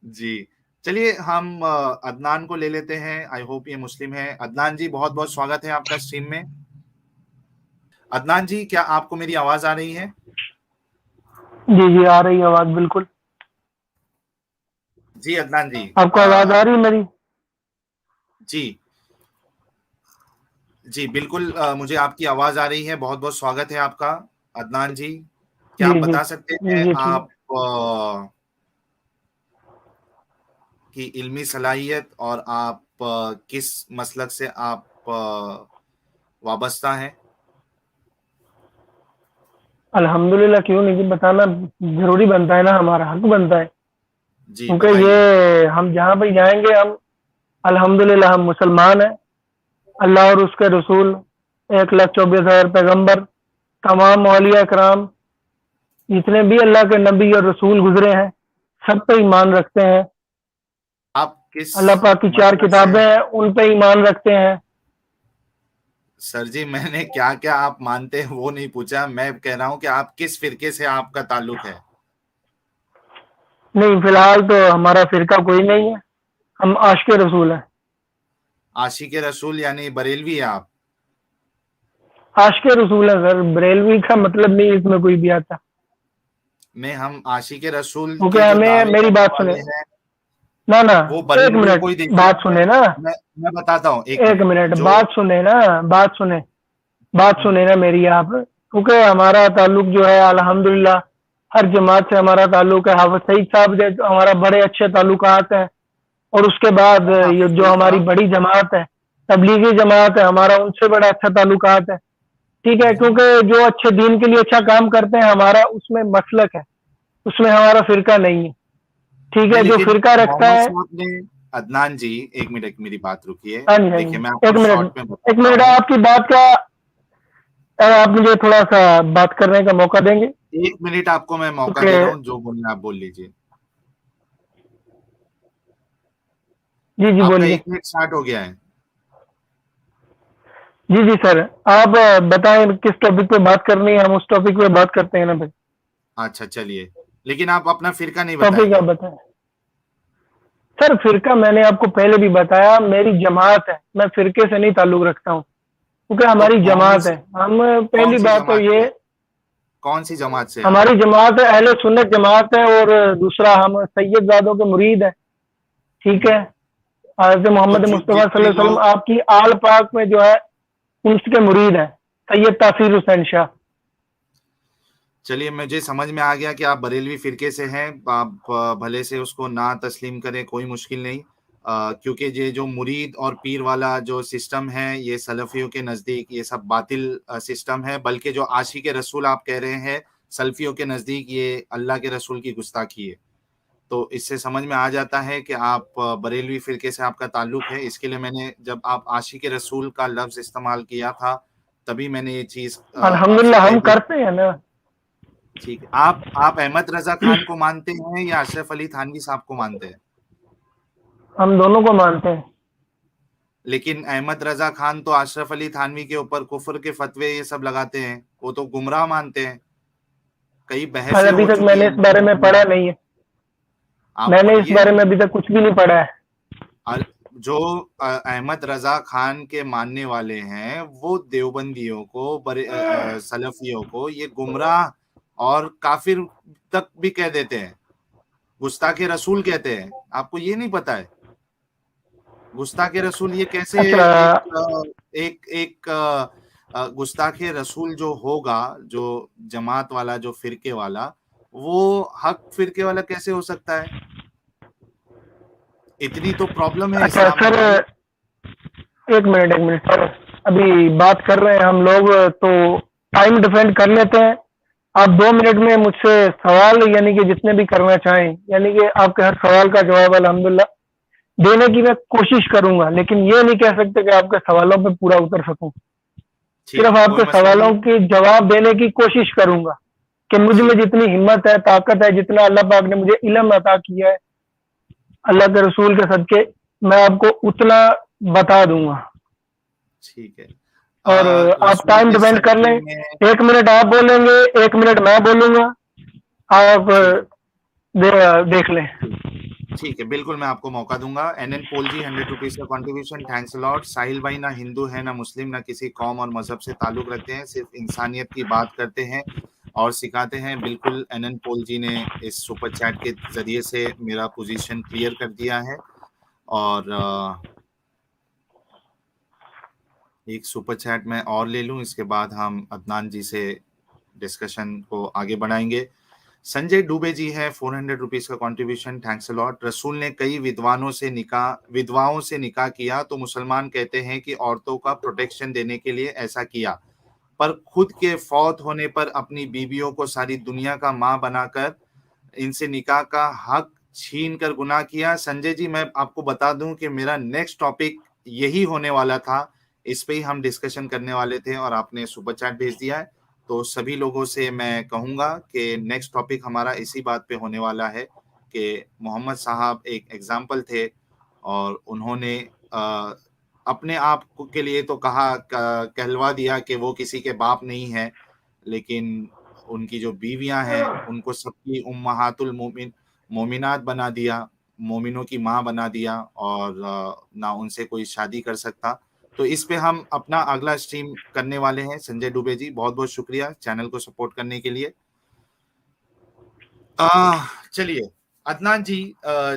جی چلیے ہم عدنان کو لے لیتے ہیں. آئی ہوپ یہ مسلم ہے. عدنان جی بہت بہت سواگت ہے آپ کا اسٹریم میں. عدنان جی کیا آپ کو میری آواز آ رہی ہے؟ جی جی آ رہی ہے آواز بالکل. جی عدنان جی آپ کو آواز آ رہی ہے میری؟ جی جی بالکل مجھے آپ کی آواز آ رہی ہے. بہت بہت سواگت ہے آپ کا عدنان جی. کیا آپ جی جی بتا سکتے جی ہیں جی ٹھیک. آپ کی علمی صلاحیت اور آپ کس مسلک سے آپ وابستہ ہیں؟ الحمدللہ کیوں نہیں بتانا ضروری بنتا ہے نا, ہمارا حق بنتا ہے. جی کیونکہ بتائیے. یہ ہم جہاں پہ جائیں گے ہم الحمدللہ ہم مسلمان ہیں. اللہ اور اس کے رسول 1,24,000 پیغمبر تمام اولیاء کرام جتنے بھی اللہ کے نبی اور رسول گزرے ہیں سب پہ ایمان رکھتے ہیں. آپ کس اللہ پاک کی 4 مسلک سے؟ کتابیں ہیں ان پہ ایمان رکھتے ہیں. سر جی میں نے کیا کیا آپ مانتے ہیں وہ نہیں پوچھا. میں کہہ رہا ہوں کہ آپ کس فرقے سے آپ کا تعلق ہے؟ نہیں فی الحال تو ہمارا فرقہ کوئی نہیں ہے, ہم عاشق رسول ہیں. عاشق رسول یعنی بریلوی ہے آپ؟ عاشق رسول ہے سر, بریلوی کا مطلب نہیں اس میں کوئی بھی آتا. میں ہم عاشق رسول کیونکہ کے جو ہمیں دعوے میری کرنے بات سنیں والے ہیں نہ نہ, وہ ایک بریلوی منٹ کوئی دیکھیے. بات سنیں نا, میں بتاتا ہوں ایک منٹ جو بات سنیں نا, بات سنیں نا میری آپ. کیونکہ ہمارا تعلق جو ہے الحمدللہ ہر جماعت سے ہمارا تعلق ہے. حافظ سعید صاحب ہمارا بڑے اچھے تعلقات ہیں. اور اس کے بعد کون یہ حافظ جو سعید ہماری صاحب؟ بڑی جماعت ہے تبلیغی جماعت ہے ہمارا, ان سے بڑا اچھا تعلقات ہے. ٹھیک ہے, کیونکہ جو اچھے دین کے لیے اچھا کام کرتے ہیں ہمارا اس میں مسلک ہے, اس میں ہمارا فرقہ نہیں ہے. ٹھیک نہیں ہے, جو لیکن فرقہ رکھتا محمد ہے. صاحب نے عدنان جی ایک منٹ میری بات رکیے. ہاں جی ہاں دیکھیے جی, میں آپ ایک کو منٹ شارٹ میں ایک بتاتا منٹ ہوں. آپ کی بات کا آپ مجھے تھوڑا سا بات کرنے کا موقع دیں گے؟ 1 منٹ آپ کو میں موقع دے رہا کیونکہ ہوں, جو بولنا آپ بول لیجیے. جی جی آپ کا بولیے. 1 منٹ اسٹارٹ ہو گیا ہے. جی جی سر, آپ بتائیں کس ٹاپک پہ بات کرنی ہے, ہم اس ٹاپک پہ بات کرتے ہیں نا بھائی. اچھا چلیے, لیکن آپ اپنا فرقہ نہیں بتائیں ٹاپک گے. آپ بتائیں. سر فرقہ میں نے آپ کو پہلے بھی بتایا میری جماعت ہے, میں فرقے سے نہیں تعلق رکھتا ہوں کیونکہ تو ہماری جماعت ہے. ہم کون پہلی سی بات تو جماعت یہ, سے کون سی جماعت سے آپ؟ ہماری جماعت اہل سنت جماعت ہے, اور دوسرا ہم سید زادوں کے مرید ہیں. ٹھیک ہے, حضرت تو محمد مصطفیٰ صلی جتنے اللہ علیہ وسلم لوگ آپ کی آل پاک میں جو ہے ان کے مرید ہیں, سید تاثیر حسین شاہ. چلیے مجھے سمجھ میں آ گیا کہ آپ بریلوی فرقے سے ہیں. آپ بھلے سے اس کو نہ تسلیم کریں, کوئی مشکل نہیں. کیونکہ یہ جو مرید اور پیر والا جو سسٹم ہے یہ سلفیوں کے نزدیک یہ سب باطل سسٹم ہے. بلکہ جو عاشق رسول آپ کہہ رہے ہیں سلفیوں کے نزدیک یہ اللہ کے رسول کی گستاخی ہے. تو اس سے سمجھ میں آ جاتا ہے کہ آپ بریلوی فرقے سے آپ کا تعلق ہے. اس کے لیے میں نے جب آپ عاشق رسول کا لفظ استعمال کیا تھا تبھی میں نے یہ چیز آپ سے الحمدللہ ہم پہلے. کرتے ہیں نا. ٹھیک ہے, آپ احمد رضا خان کو مانتے ہیں یا اشرف علی تھانوی صاحب کو مانتے ہیں؟ ہم دونوں کو مانتے ہیں. لیکن احمد رضا خان تو اشرف علی تھانوی کے اوپر کفر کے فتوے یہ سب لگاتے ہیں, وہ تو گمراہ مانتے ہیں. کئی آج بحثیں ابھی ہو تک میں چکی نے ہیں اس ان کے بارے میں پڑھا درمیان. نہیں ہے, آپ میں نے اس پڑھیے. بارے میں ابھی تک کچھ بھی نہیں پڑھا ہے. جو احمد رضا خان کے ماننے والے ہیں وہ دیوبندیوں کو سلفیوں کو یہ گمراہ اور کافر تک بھی کہہ دیتے ہیں, گستاخ رسول کہتے ہیں. آپ کو یہ نہیں پتا ہے گستاخ رسول یہ کیسے اچھا ایک گستاخ رسول جو ہوگا, جو جماعت والا جو فرقے والا, وہ حق فرقے والا کیسے ہو سکتا ہے؟ اتنی تو پرابلم ہے اچھا اسلام میں سر, بھائی. ایک منٹ سر, ابھی بات کر رہے ہیں ہم لوگ تو ٹائم ڈیفینڈ کر لیتے ہیں. آپ 2 منٹ میں مجھ سے سوال یعنی کہ جتنے بھی کرنا چاہیں, یعنی کہ آپ کے ہر سوال کا جواب الحمدللہ دینے کی میں کوشش کروں گا, لیکن یہ نہیں کہہ سکتے کہ آپ کے سوالوں پہ پورا اتر سکوں. ٹھیک صرف ہے, آپ کوئی کے مسئلہ سوالوں نہیں. کی جواب دینے کی کوشش کروں گا کہ مجھ میں ٹھیک ہے, جتنی ہمت ہے, طاقت ہے, جتنا اللہ پاک نے مجھے علم عطا کیا ہے اللہ کے رسول کے صدقے, میں آپ کو اتنا بتا دوں گا. ٹھیک ہے. اور آپ رسول ٹائم کے ڈیپینڈ کر صدقے لیں, میں 1 منٹ آپ بولیں گے, 1 منٹ میں بولوں گا, آپ ٹھیک ہے, دیکھ لیں. ٹھیک ٹھیک ہے، بالکل میں آپ کو موقع دوں گا. این پول جی 100 روپیز کا کنٹریبیوشن، تھینکس الاٹ. ساحل بھائی نہ ہندو ہے نہ مسلم نہ کسی قوم اور مذہب سے تعلق رکھتے ہیں، صرف انسانیت کی بات کرتے ہیں اور سکھاتے ہیں. بالکل این پول جی نے اس سپر چیٹ کے ذریعے سے میرا پوزیشن کلیئر کر دیا ہے. اور ایک سپر چیٹ میں اور لے لوں، اس کے بعد ہم عدنان جی سے ڈسکشن کو آگے بڑھائیں گے. سنجے ڈوبے جی ہے 400 روپیز کا کنٹریبیوشن، تھینکس الاٹ. رسول نے کئی ودواؤں سے نکاح کیا تو مسلمان کہتے ہیں کہ عورتوں کا پروٹیکشن دینے کے لیے ایسا کیا، پر خود کے فوت ہونے پر اپنی بیویوں کو ساری دنیا کا ماں بنا کر ان سے نکاح کا حق چھین کر گناہ کیا. سنجے جی میں آپ کو بتا دوں کہ میرا نیکسٹ ٹاپک یہی ہونے والا تھا، اس پہ ہی ہم ڈسکشن کرنے والے تھے اور آپ نے سپر چیٹ بھیج دیا ہے. تو سبھی لوگوں سے میں کہوں گا کہ نیکسٹ ٹاپک ہمارا اسی بات پہ ہونے والا ہے کہ محمد صاحب ایک ایگزامپل تھے اور انہوں نے اپنے آپ کے لیے تو کہلوا دیا کہ وہ کسی کے باپ نہیں ہے، لیکن ان کی جو بیویاں ہیں ان کو سب کی امہات مومنات بنا دیا، مومنوں کی ماں بنا دیا، اور نہ ان سے کوئی شادی کر سکتا. تو اس پہ ہم اپنا اگلا اسٹریم کرنے والے ہیں. سنجے ڈوبے جی بہت بہت شکریہ چینل کو سپورٹ کرنے کے لیے. چلیے عدنان جی،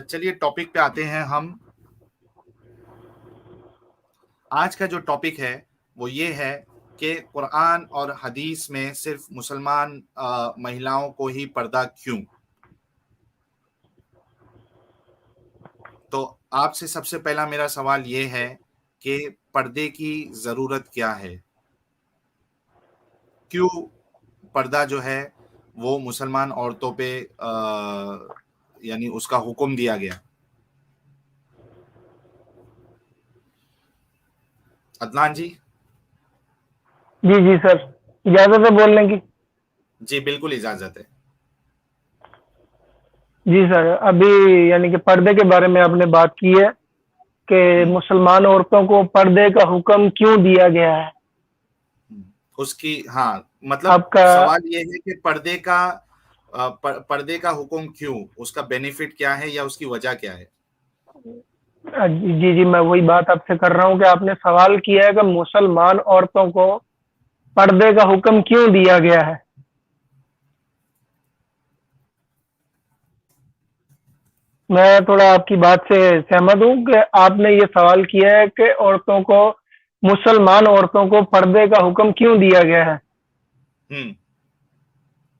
چلیے ٹاپک پہ آتے ہیں ہم. آج کا جو ٹاپک ہے وہ یہ ہے کہ قرآن اور حدیث میں صرف مسلمان مہیلاؤں کو ہی پردہ کیوں؟ تو آپ سے سب سے پہلا میرا سوال یہ ہے کہ پردے کی ضرورت کیا ہے؟ کیوں پردہ جو ہے وہ مسلمان عورتوں پہ یعنی اس کا حکم دیا گیا؟ عدنان جی. جی سر، اجازت ہے بولنے کی؟ جی بالکل اجازت ہے. جی سر، ابھی یعنی کہ پردے کے بارے میں آپ نے بات کی ہے کہ مسلمان عورتوں کو پردے کا حکم کیوں دیا گیا ہے. اس کی مطلب آپ کا سوال یہ ہے کہ پردے کا حکم کیوں، اس کا بینیفٹ کیا ہے یا اس کی وجہ کیا ہے؟ جی میں وہی بات آپ سے کر رہا ہوں کہ آپ نے سوال کیا ہے کہ مسلمان عورتوں کو پردے کا حکم کیوں دیا گیا ہے. میں تھوڑا آپ کی بات سے سہمت ہوں کہ آپ نے یہ سوال کیا ہے کہ مسلمان عورتوں کو پردے کا حکم کیوں دیا گیا ہے.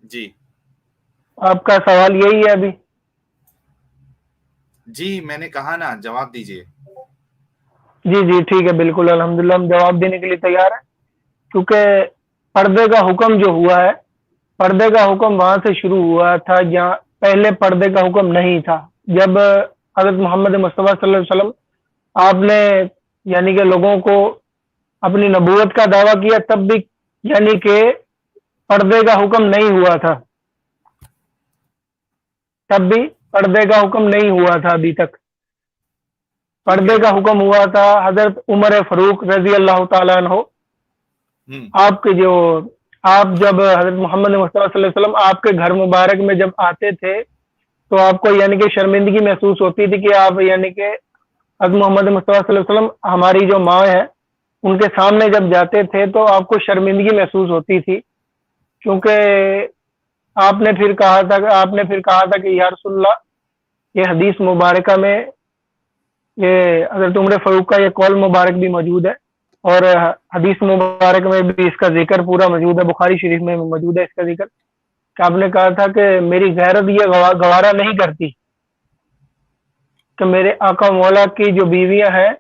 جی آپ کا سوال یہی ہے ابھی؟ جی میں نے کہا نا، جواب دیجئے. جی ٹھیک ہے، بالکل الحمدللہ ہم جواب دینے کے لیے تیار ہیں. کیونکہ پردے کا حکم جو ہوا ہے، پردے کا حکم وہاں سے شروع ہوا تھا جہاں پہلے پردے کا حکم نہیں تھا. جب حضرت محمد مصطفیٰ صلی اللہ علیہ وسلم آپ نے یعنی کہ لوگوں کو اپنی نبوت کا دعویٰ کیا، تب بھی یعنی کہ پردے کا حکم نہیں ہوا تھا. تب بھی پردے کا حکم نہیں ہوا تھا. ابھی تک پردے کا حکم ہوا تھا حضرت عمر فاروق رضی اللہ تعالیٰ عنہ. آپ جب حضرت محمد مصطفیٰ صلی اللہ علیہ وسلم آپ کے گھر مبارک میں جب آتے تھے تو آپ کو یعنی کہ شرمندگی محسوس ہوتی تھی کہ آپ یعنی کہ حضرت محمد مصطفیٰ صلی اللہ علیہ وسلم ہماری جو ماں ہے ان کے سامنے جب جاتے تھے تو آپ کو شرمندگی محسوس ہوتی تھی، کیونکہ آپ نے پھر کہا تھا کہ یا رسول اللہ، یہ حدیث مبارکہ میں یہ حضرت عمر فاروق کا یہ قول مبارک بھی موجود ہے اور حدیث مبارک میں بھی اس کا ذکر پورا موجود ہے، بخاری شریف میں موجود ہے اس کا ذکر، کہ آپ نے کہا تھا کہ میری غیرت یہ گوارا نہیں کرتی کہ میرے آقا مولا کی جو بیویاں ہیں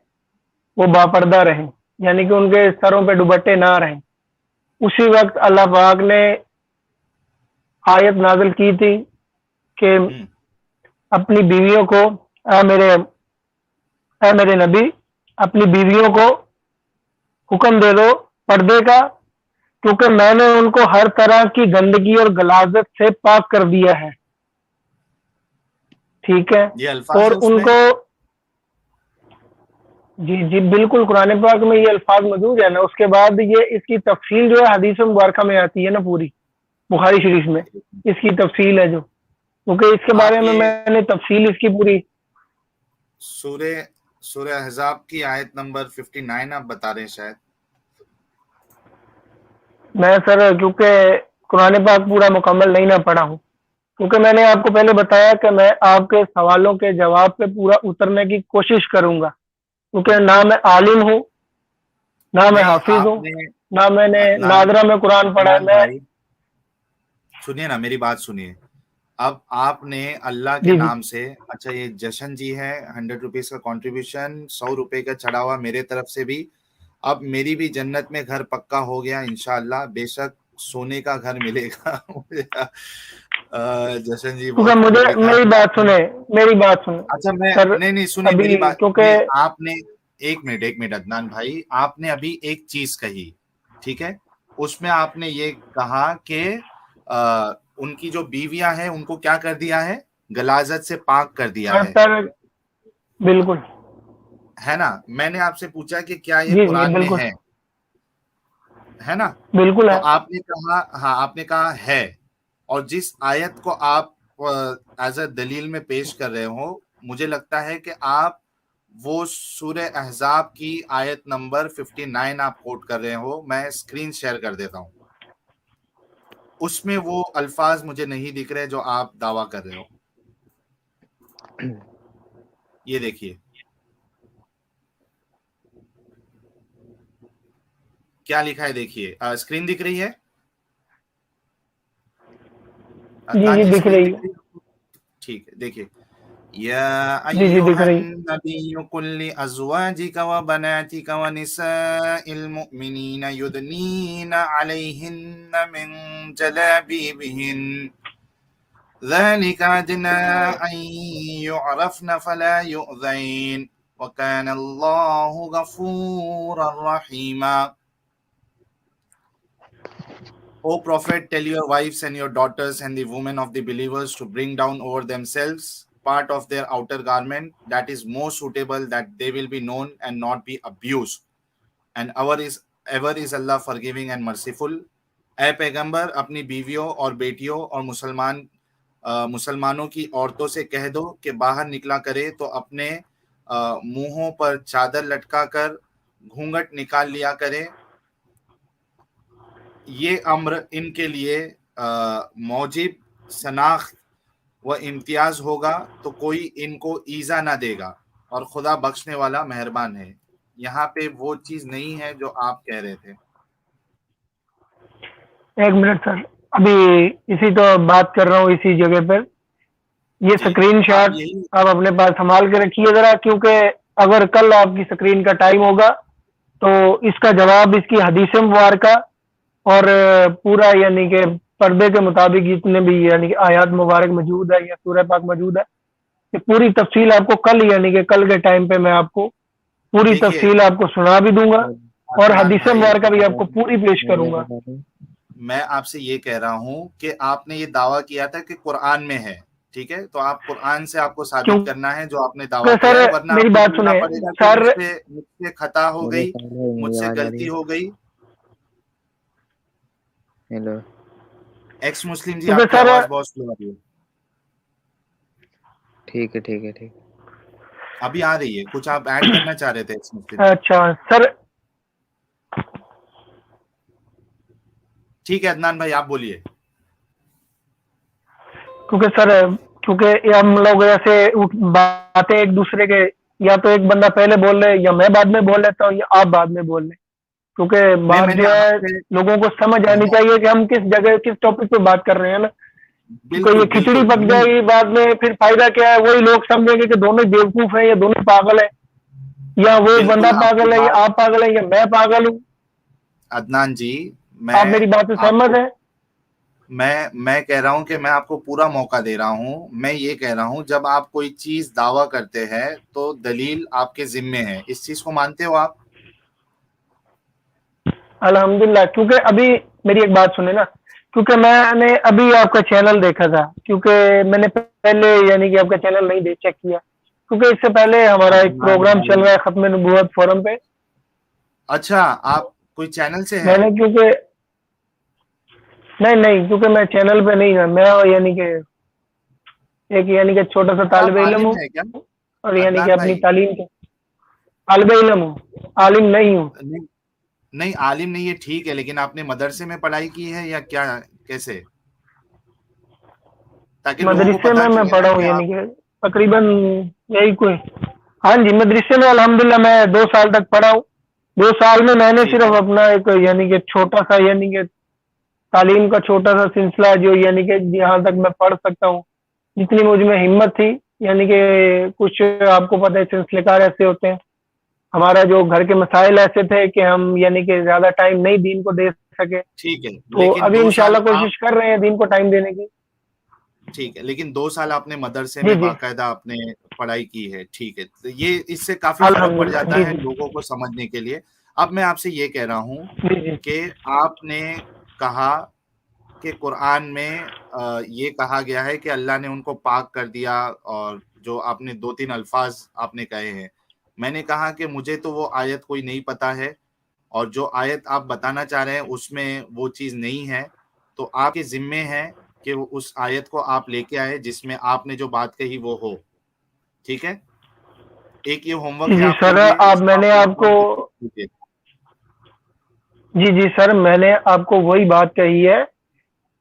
وہ باپردہ رہیں، یعنی کہ ان کے سروں پہ دوپٹے نہ رہیں. اسی وقت اللہ پاک نے آیت نازل کی تھی کہ اپنی بیویوں کو اے میرے نبی، اپنی بیویوں کو حکم دے دو پردے کا، کیونکہ میں نے ان کو ہر طرح کی گندگی اور غلاظت سے پاک کر دیا ہے. ٹھیک ہے، اور ان کو جی بالکل قرآن پاک میں یہ الفاظ موجود ہے نا. اس کے بعد یہ اس کی تفصیل جو ہے حدیث مبارکہ میں آتی ہے نا، پوری بخاری شریف میں اس کی تفصیل ہے جو، کیونکہ اس کے بارے میں نے تفصیل اس کی پوری سورہ احزاب کی آیت نمبر 59 آپ بتا رہے ہیں شاید. میں سر کیونکہ قرآن پاک پورا مکمل نہیں نہ پڑھا ہوں، کیونکہ میں نے آپ کو پہلے بتایا کہ میں آپ کے سوالوں کے جواب پہ پورا اترنے کی کوشش کروں گا، کیونکہ نہ میں عالم ہوں، نہ میں نہیں، حافظ آپ ہوں، نے نہ میں نے نادرہ میں قرآن پڑھا ہے. عدنان بھائی سنیے نا، میری بات سنیے. اب آپ نے اللہ کے جی جی نام سے، اچھا یہ جشن جی ہے 100 روپیز کا کنٹریبیوشن، 100 روپے کا چڑھا ہوا میرے طرف سے بھی. اب میری بھی جنت میں گھر پکا ہو گیا انشاءاللہ، بے شک سونے کا گھر ملے گا. جشن جی کیونکہ بہت مجھے ٹھیک ہے. میری بات سنیں اچھا میں سر. نہیں سنیے ابھی میری بات. کیونکہ نہیں، آپ نے ایک منٹ عدنان بھائی، آپ نے ابھی ایک چیز کہی، ٹھیک ہے، اس میں آپ نے یہ کہا کہ ان کی جو بیویاں ہیں ان کو کیا کر دیا ہے، غلاظت سے پاک کر دیا ہے، سر بالکل ہے نا. میں نے آپ سے پوچھا کہ کیا یہ جی جی قرآن میں بالکل ہے نا؟ بالکل تو ہے. آپ نے کہا، ہاں آپ نے کہا ہے، اور جس آیت کو آپ ایز اے دلیل میں پیش کر رہے ہو، مجھے لگتا ہے کہ آپ وہ سورہ احزاب کی آیت نمبر 59 آپ کوٹ کر رہے ہو. میں اسکرین شیئر کر دیتا ہوں، اس میں وہ الفاظ مجھے نہیں دکھ رہے جو آپ دعویٰ کر رہے ہو. یہ دیکھیے کیا لکھا ہے، دیکھیے اسکرین دکھ رہی ہے جی عدنان جی جی، دکھ اسکرین رہی دکھ ہے. رہی ہے؟ ٹھیک ہے، دیکھیے. یا جی جی دکھ ایھا رہی. النبی قل لازواجک وبناتک ونساء المؤمنین یدنین علیہن من جلابیبہن ذلك أدنى أن يعرفن فلا يؤذين وكان الله غفورا رحيما. O Prophet, tell your wives and your daughters and the women of the believers to bring down over themselves part of their outer garment that is more suitable, that they will be known and not be abused. And ever is Allah forgiving and merciful. اے پیغمبر، اپنی بیویوں اور بیٹیوں اور مسلمانوں کی عورتوں سے کہہ دو کہ باہر نکلا کرے تو اپنے منہوں پر چادر لٹکا کر گھونگھٹ نکال لیا کرے. یہ امر ان کے لیے موجب شناخت و امتیاز ہوگا تو کوئی ان کو ایذا نہ دے گا، اور خدا بخشنے والا مہربان ہے. یہاں پہ وہ چیز نہیں ہے جو آپ کہہ رہے تھے. ایک منٹ سر، ابھی اسی تو بات کر رہا ہوں اسی جگہ پر. یہ جی سکرین آپ شاٹ یہی آپ اپنے پاس سنبھال کے رکھیے ذرا، کیونکہ اگر کل آپ کی سکرین کا ٹائم ہوگا تو اس کا جواب اس کی حدیث مبارکہ اور پورا یعنی کہ پردے کے مطابق جتنے بھی یعنی کہ آیات مبارک موجود ہے یا سورہ پاک موجود ہے، یہ پوری تفصیل آپ کو کل یعنی کہ کل کے ٹائم پہ میں آپ کو پوری دیکھیے تفصیل آپ کو سنا بھی دوں گا، اور عدنان حدیث بھائی، مبارکہ بھی آپ کو پوری پیش کروں گا. میں آپ سے یہ کہہ رہا ہوں کہ آپ نے یہ دعویٰ کیا تھا کہ قرآن میں ہے، ٹھیک ہے، تو آپ قرآن سے آپ کو ثابت کرنا ہے جو آپ نے دعویٰ کیونکہ کیا سر ہے، ورنہ آپ میری کو بات بولنا سنیں پڑے گا کہ سر. مجھ سے خطا ہو گئی، مجھ سے غلطی ہو گئی. ہیلو ایکس مسلم جی، کیونکہ آپ کی سر آواز بہت سلو آ رہی ہے. ٹھیک ہے ابھی آ رہی ہے، کچھ آپ ایڈ کرنا چاہ رہے تھے ایکس مسلم جی. اچھا سر، ٹھیک ہے عدنان بھائی، آپ بولیے. کیونکہ ہم لوگ ایسے باتیں ایک دوسرے کے، یا تو ایک بندہ پہلے بول رہے یا میں بعد میں بول لیتا ہوں یا آپ بعد میں بول رہے، کیونکہ نہیں، بات میں نے جو ہے آپ سے لوگوں کو سمجھ آنی چاہیے کہ ہم کس جگہ کس ٹاپک پہ بات کر رہے ہیں نا. کیونکہ بالکل یہ کھچڑی پک نہیں، جائے گی بعد میں، پھر فائدہ کیا ہے؟ وہی لوگ سمجھیں گے کہ دونوں بیوقوف ہیں یا دونوں پاگل ہیں، یا وہ بالکل بندہ آپ کی پاگل ہے یا بات آپ پاگل ہیں یا میں پاگل ہوں. عدنان جی، آپ میں میری بات سے آپ سہمت کو ہیں؟ میں کہہ رہا ہوں کہ میں آپ کو پورا موقع دے رہا ہوں. میں یہ کہہ رہا ہوں جب آپ کوئی چیز دعویٰ کرتے ہیں تو دلیل آپ کے ذمے ہے. اس چیز کو مانتے ہو آپ؟ الحمدللہ. کیونکہ ابھی میری ایک بات سنیں نا، کیونکہ میں نے ابھی آپ کا چینل دیکھا تھا، کیونکہ میں نے پہلے یعنی کہ آپ کا چینل نہیں چیک کیا، کیونکہ اس سے پہلے ہمارا ایک عدنان پروگرام چل بھائی، رہا ہے ختم نبوت فورم پہ. اچھا آپ کوئی چینل سے میں ہیں؟ نے کیونکہ نہیں کیونکہ میں چینل پہ نہیں ہوں، میں یعنی کہ ایک یعنی کہ چھوٹا سا اچھا طالب آپ علم عالم ہوں. ہے کیا؟ اور یعنی کہ عدنان اپنی بھائی، تعلیم کے طالب علم ہوں، عالم نہیں ہوں۔ نہیں نہیں عالم نہیں، یہ ٹھیک ہے، لیکن آپ نے مدرسے میں پڑھائی کی ہے یا کیا، کیسے؟ تاکہ لوگوں کو مدرسے پتا میں چلے نا پڑھا ہوں، کہ آپ، یعنی کہ تقریباً یہی کوئی، ہاں جی مدرسے میں الحمدللہ میں 2 سال تک پڑھا ہوں۔ 2 سال میں میں نے ٹھیک ہے صرف اپنا ایک یعنی کہ چھوٹا سا یعنی کہ تعلیم کا چھوٹا سا سلسلہ جو یعنی کہ جہاں تک میں پڑھ سکتا ہوں، جتنی مجھ میں ہمت تھی، یعنی کہ کچھ آپ کو پتہ ہے سلسلے کار ایسے ہوتے ہیں، ہمارا جو گھر کے مسائل ایسے تھے کہ ہم یعنی کہ زیادہ ٹائم نہیں دین کو دے سکے، ٹھیک ہے، تو لیکن ابھی 2 سال انشاءاللہ آپ، کوشش کر رہے ہیں دین کو ٹائم دینے کی۔ ٹھیک ہے، لیکن 2 سال آپ نے مدرسے جی میں جی باقاعدہ آپ نے پڑھائی کی ہے، ٹھیک ہے، تو یہ اس سے کافی فرق پڑ الحمدللہ جاتا جی ہے جی لوگوں کو سمجھنے کے لیے۔ اب میں آپ سے یہ کہہ رہا ہوں جی جی کہ آپ نے کہا کہ قرآن میں یہ کہا گیا ہے کہ اللہ نے ان کو پاک کر دیا، اور جو آپ نے 2-3 الفاظ آپ نے کہے ہیں، میں نے کہا کہ مجھے تو وہ آیت کوئی نہیں پتا ہے، اور جو آیت آپ بتانا چاہ رہے ہیں اس میں وہ چیز نہیں ہے، تو آپ کے ذمے ہے کہ وہ اس آیت کو آپ لے کے آئے جس میں آپ نے جو بات کہی وہ ہو، ٹھیک ہے؟ ایک یہ ہوم ورک جی ہے جی آپ کے سر، لیے، آپ اس کو میں آپ نے پورا آپ کو پورا دیکھیے۔ جی جی سر، میں نے آپ کو وہی بات کہی ہے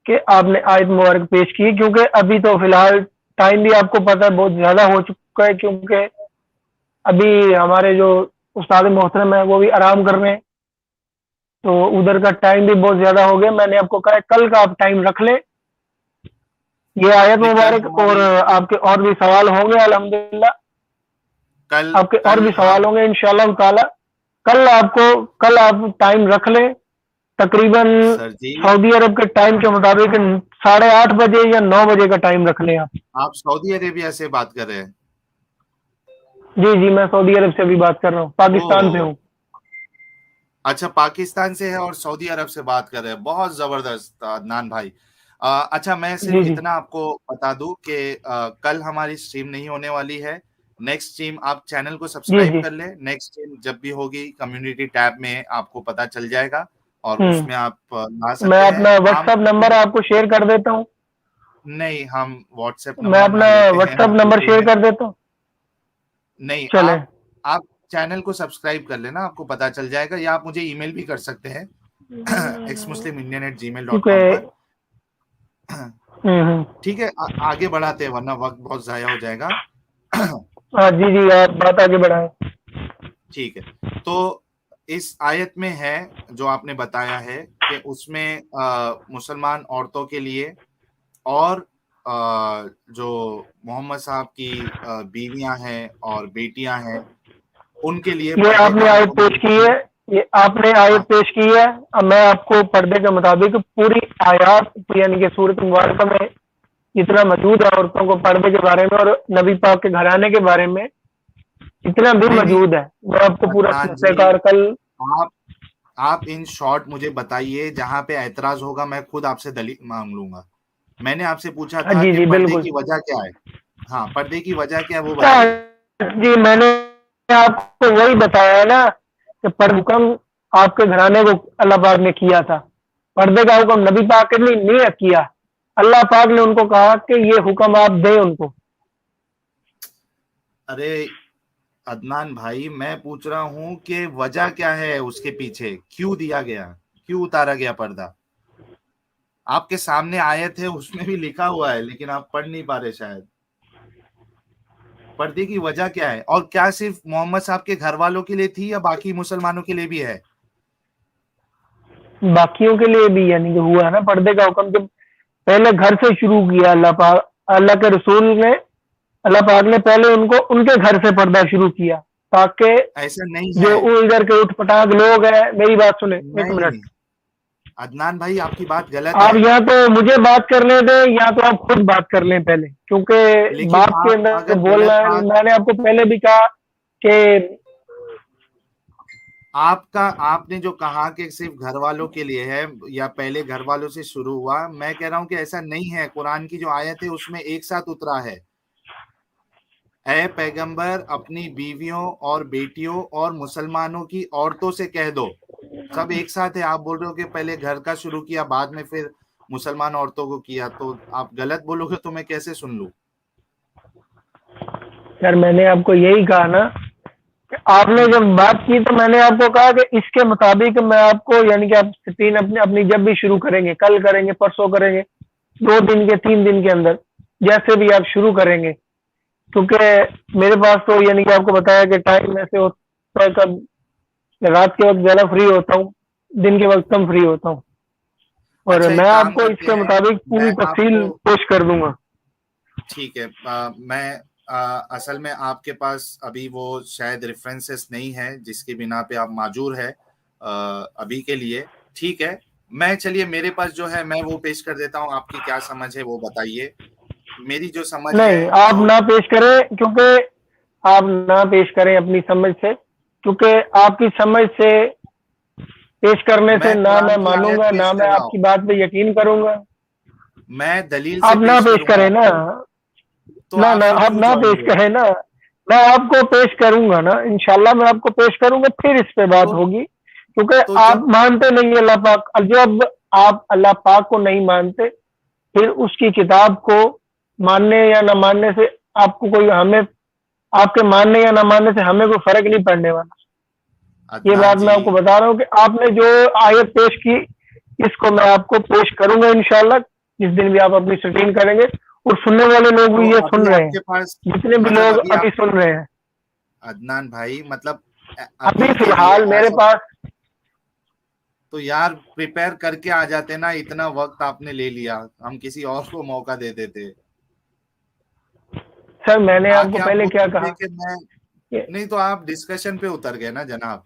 کہ آپ نے آیت مبارک پیش کی، کیونکہ ابھی تو فی الحال ٹائم بھی آپ کو پتہ ہے بہت زیادہ ہو چکا ہے، کیونکہ ابھی ہمارے جو استاد محترم ہیں وہ بھی آرام کر رہے ہیں، تو ادھر کا ٹائم بھی بہت زیادہ ہو گیا۔ میں نے آپ کو کہا ہے کل کا آپ ٹائم رکھ لیں، یہ آیت نہیں، کل مبارک، اور ہماری، آپ کے اور بھی سوال ہوں گے الحمدللہ، کل آپ کے اور کل بھی ہم، سوال ہوں گے انشاءاللہ تعالی۔ کل آپ ٹائم رکھ لیں، تقریباً سر جی، سعودی عرب کے ٹائم کے مطابق 8:30 بجے یا 9 بجے کا ٹائم رکھ لیں آپ۔ آپ سعودی عربیہ سے بات کر رہے ہیں؟ جی جی میں سعودی عرب سے بھی بات کر رہا ہوں، پاکستان سے او، ہوں۔ اچھا، پاکستان سے ہے اور سعودی عرب سے بات کر رہے ہیں، بہت زبردست عدنان بھائی۔ اچھا، میں صرف جی جی اتنا آپ کو بتا دوں کہ کل ہماری اسٹریم نہیں ہونے والی ہے، نیکسٹ اسٹریم آپ چینل کو جی سبسکرائب جی کر لیں، نیکسٹ اسٹریم جب بھی ہوگی کمیونٹی ٹیب میں آپ کو پتا چل جائے گا، اور اس ہوں میں آپ لا میں سکتے ہیں اپنا ہم۔ واٹس ایپ نمبر آپ کو شیئر کر دیتا ہوں، نہیں، ہم واٹس ایپ میں نمبر نہ اپنا لیتے ہیں، واٹس نہ ایپ نمبر دیتے شیئر ہیں، کر دیتا ہوں۔ نہیں، چلیں آپ چینل کو سبسکرائب کر لینا، آپ کو پتا چل جائے گا، یا آپ مجھے ای میل بھی کر سکتے ہیں exmuslimindian@gmail.com کیونکہ پر۔ ہوں ٹھیک ہے، آگے بڑھاتے ہیں ورنہ وقت بہت ضائع ہو جائے گا۔ ہاں جی جی آپ بات آگے بڑھائیں۔ ٹھیک ہے، تو اس آیت میں ہے جو آپ نے بتایا ہے کہ اس میں مسلمان عورتوں کے لیے اور جو محمد صاحب کی بیویاں ہیں اور بیٹیاں ہیں ان کے لیے یہ پردے آپ کا نے آیت حکم پیش کی نہیں ہے، یہ آپ نے ہے۔ آیت پیش کی ہے، اب میں آپ کو پردے کے مطابق پوری آیات یعنی کہ سورۃ مبارکہ میں جتنا موجود ہے عورتوں کو پردے کے بارے میں اور نبی پاک کے گھرانے کے بارے میں جتنا بھی نہیں نہیں، موجود ہے، میں آپ کو پورا عدنان طریقہ جی، کار کل۔ آپ آپ ان شارٹ مجھے بتائیے، جہاں پہ اعتراض ہوگا میں خود آپ سے دلیل مانگ لوں گا۔ میں نے آپ سے پوچھا ہاں تھا جی کہ جی پردے بالکل، کی وجہ کیا ہے، ہاں، پردے کی وجہ کیا ہے وہ ہاں بتائیے۔ جی میں نے آپ کو وہی بتایا ہے نا کہ پر حکم آپ کے گھرانے کو اللہ پاک نے کیا تھا، پردے کا حکم نبی پاک نے نہیں کیا، اللہ پاک نے ان کو کہا کہ یہ حکم آپ دیں ان کو۔ ارے عدنان بھائی، میں پوچھ رہا ہوں کہ وجہ کیا ہے اس کے پیچھے، کیوں دیا گیا، کیوں اتارا گیا پردہ؟ آپ کے سامنے آیت ہے، اس میں بھی لکھا ہوا ہے، لیکن آپ پڑھ نہیں پا رہے شاید۔ پردے کی وجہ کیا ہے، اور کیا صرف محمد صاحب کے گھر والوں کے لیے تھی یا باقی مسلمانوں کے لیے بھی ہے؟ باقیوں کے لیے بھی یعنی کہ ہوا ہے نا پردے کا حکم، جب پہلے گھر سے شروع کیا اللہ پاک، اللہ کے رسول نے، اللہ پاک نے پہلے ان کو ان کے گھر سے پردہ شروع کیا، تاکہ ایسا نہیں جو ہے، وہ ادھر کے اٹھ پٹاگ لوگ ہیں، میری بات سنیں ایک نہیں منٹ، عدنان بھائی، آپ کی بات غلط آپ ہے، یا تو مجھے بات کرنے دیں یا تو آپ خود بات کر لیں پہلے، کیونکہ لیکن بات کے آپ اندر اگر بولنا غلط ہے، بات، میں نے آپ کو پہلے بھی کہا کہ آپ نے جو کہا کہ صرف گھر والوں کے لیے ہے یا پہلے گھر والوں سے شروع ہوا، میں کہہ رہا ہوں کہ ایسا نہیں ہے، قرآن کی جو آیت ہے اس میں ایک ساتھ اترا ہے، اے پیغمبر اپنی بیویوں اور بیٹیوں اور مسلمانوں کی عورتوں سے کہہ دو، سب ایک ساتھ ہے۔ آپ بول رہے ہو کہ پہلے گھر کا شروع کیا بعد میں پھر مسلمان عورتوں کو کیا، تو آپ غلط بولو گے تو میں کیسے سن لوں؟ سر میں نے آپ کو یہی کہا نا کہ آپ نے جب بات کی تو میں نے آپ کو کہا کہ اس کے مطابق میں آپ کو یعنی کہ آپ سکرین اپنی جب بھی شروع کریں گے، کل کریں گے، پرسوں کریں گے، 2 دن کے 3 دن کے اندر جیسے بھی آپ شروع کریں گے، کیونکہ میرے پاس تو یعنی کہ آپ کو بتایا کہ ٹائم ایسے ہوتا ہے، کب رات کے وقت زیادہ فری ہوتا ہوں، دن کے وقت کم فری ہوتا ہوں، اور اچھا میں ایک آپ کام کو اس کرتے کے ہیں، مطابق میں پوری آپ تفصیل کو پیش کر دوں گا۔ ٹھیک ہے، میں اصل میں آپ کے پاس ابھی وہ شاید ریفرنسز نہیں ہے جس کی بنا پہ آپ معذور ہے ابھی کے لیے، ٹھیک ہے، میں چلیے میرے پاس جو ہے میں وہ پیش کر دیتا ہوں، آپ کی کیا سمجھ ہے وہ بتائیے، میری جو سمجھ ہے نہیں، آپ جو نہ پیش کریں، کیونکہ آپ نہ پیش کریں اپنی سمجھ سے، کیونکہ آپ کی سمجھ سے پیش کرنے سے میں نہ میں قرآن کی مانوں آیت گا، نہ پیش میں کر رہا آپ ہوں، کی بات پہ یقین کروں گا۔ میں دلیل سے آپ نہ پیش پیش کروں گا کریں آپ نا، کو، تو نہ آپ نہ پھر آپ کیوں نہ جوائن پیش ہوئے؟ کریں نا، میں آپ کو پیش کروں گا نا، انشاءاللہ میں آپ کو پیش کروں گا، پھر اس پہ بات تو ہوگی، کیونکہ جب آپ مانتے نہیں اللہ پاک، جب آپ اللہ پاک کو نہیں مانتے پھر اس کی کتاب کو ماننے یا نہ ماننے سے آپ کو کوئی، ہمیں آپ کے ماننے یا نہ ماننے سے ہمیں کوئی فرق نہیں پڑنے والا۔ یہ عدنان بات میں جی، آپ کو بتا رہا ہوں کہ آپ نے جو آیت پیش کی اس کو میں آپ کو پیش کروں گا انشاءاللہ، جس دن بھی آپ اپنی سٹریم کریں گے، اور سننے والے لوگ تو بھی یہ ابھی سن رہے آپ ہیں، کے پاس جتنے بھی مطلب لوگ ابھی ابھی آپ سن رہے ہیں عدنان بھائی مطلب ابھی ابھی فی کے لیے الحال میرے ایز آف پاس۔ تو یار پریپئر کر کے آ جاتے نا، اتنا وقت آپ نے لے لیا، ہم کسی اور کو موقع دے دیتے، سر میں نے آ آپ کے کو آپ پہلے کیا بولتے کہا تھے کہ میں کہ نہیں، تو آپ ڈسکشن پہ اتر گئے نا جناب۔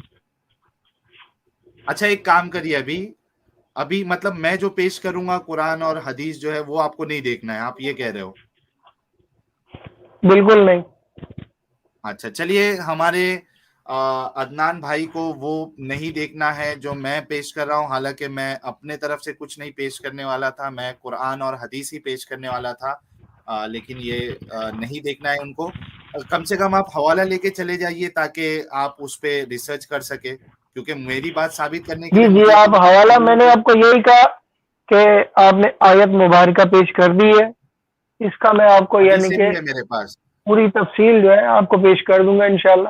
اچھا ایک کام کریے، ابھی مطلب میں جو پیش کروں گا قرآن اور حدیث جو ہے وہ آپ کو نہیں دیکھنا ہے، آپ یہ کہہ رہے ہو؟ بالکل نہیں۔ اچھا چلیے، ہمارے عدنان بھائی کو وہ نہیں دیکھنا ہے جو میں پیش کر رہا ہوں، حالانکہ میں اپنے طرف سے کچھ نہیں پیش کرنے والا تھا، میں قرآن اور حدیث ہی پیش کرنے والا تھا، لیکن یہ نہیں دیکھنا ہے ان کو، کم سے کم آپ حوالہ لے کے چلے جائیے تاکہ آپ اس پہ ریسرچ کر سکے، کیونکہ میری بات ثابت کرنے کے جی لیے جی، مجھے تو آپ حوالہ، میں نے دلیل آپ کو یہی کہا کہ آپ نے آیت مبارکہ پیش کر دی ہے، اس کا میں آپ کو یعنی حدیثیں کہ بھی ہے میرے پاس، پوری تفصیل جو ہے آپ کو پیش کر دوں گا انشاءاللہ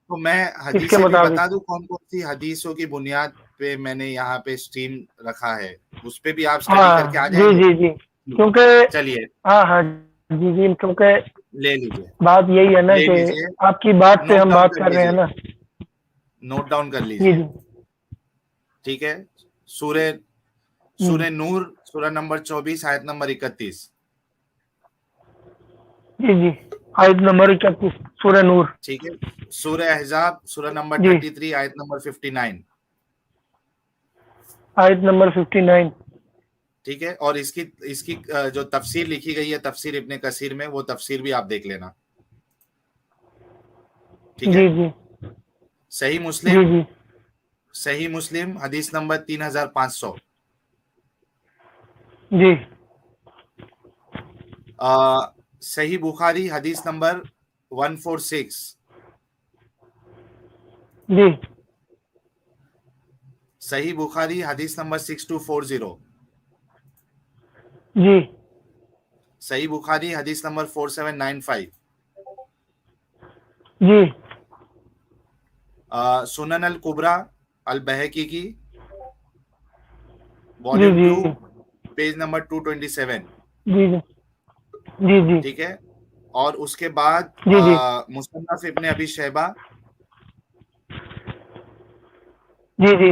تو میں اس کے حدیثیں بھی بتا مطابق۔ دوں کون کون سی حدیثوں کی بنیاد پہ میں نے یہاں پہ اسٹریم رکھا ہے، اس پہ بھی آپ اسٹڈی کر ہاں کے آ جی جائیں گے؟ جی جی، کیونکہ چلیے ہاں ہاں جی جی، کیونکہ لے لیجیے، بات یہی ہے نا لے کہ لیجیے، آپ کی بات سے نوٹ ہم ڈاؤن بات کر کر رہے ہیں لیجیے، نا۔ نوٹ ڈاؤن کر جی لیجیے، جی ٹھیک ہے، سورہ جی سورہ نور، سورہ نمبر 24 آیت نمبر 31، جی جی، آیت نمبر 31 سورہ نور۔ ٹھیک ہے، سورہ احزاب سورہ نمبر جی 33 آیت نمبر 59، آیت نمبر 59۔ ٹھیک ہے، اور اس کی جو تفسیر لکھی گئی ہے تفسیر ابن کثیر میں، وہ تفسیر بھی آپ دیکھ لینا، ٹھیک ہے، جی جی صحیح جی مسلم، جی صحیح مسلم حدیث نمبر 3500، جی صحیح بخاری حدیث نمبر 146، جی صحیح بخاری حدیث نمبر 6240، جی صحیح بخاری حدیث نمبر 4795، جی سنن الکبریٰ البہقی کی جی والیوم جی 2 پیج نمبر 227، جی جی جی ٹھیک ہے، اور اس کے بعد جی جی مصنف ابن ابی شیبہ جی جی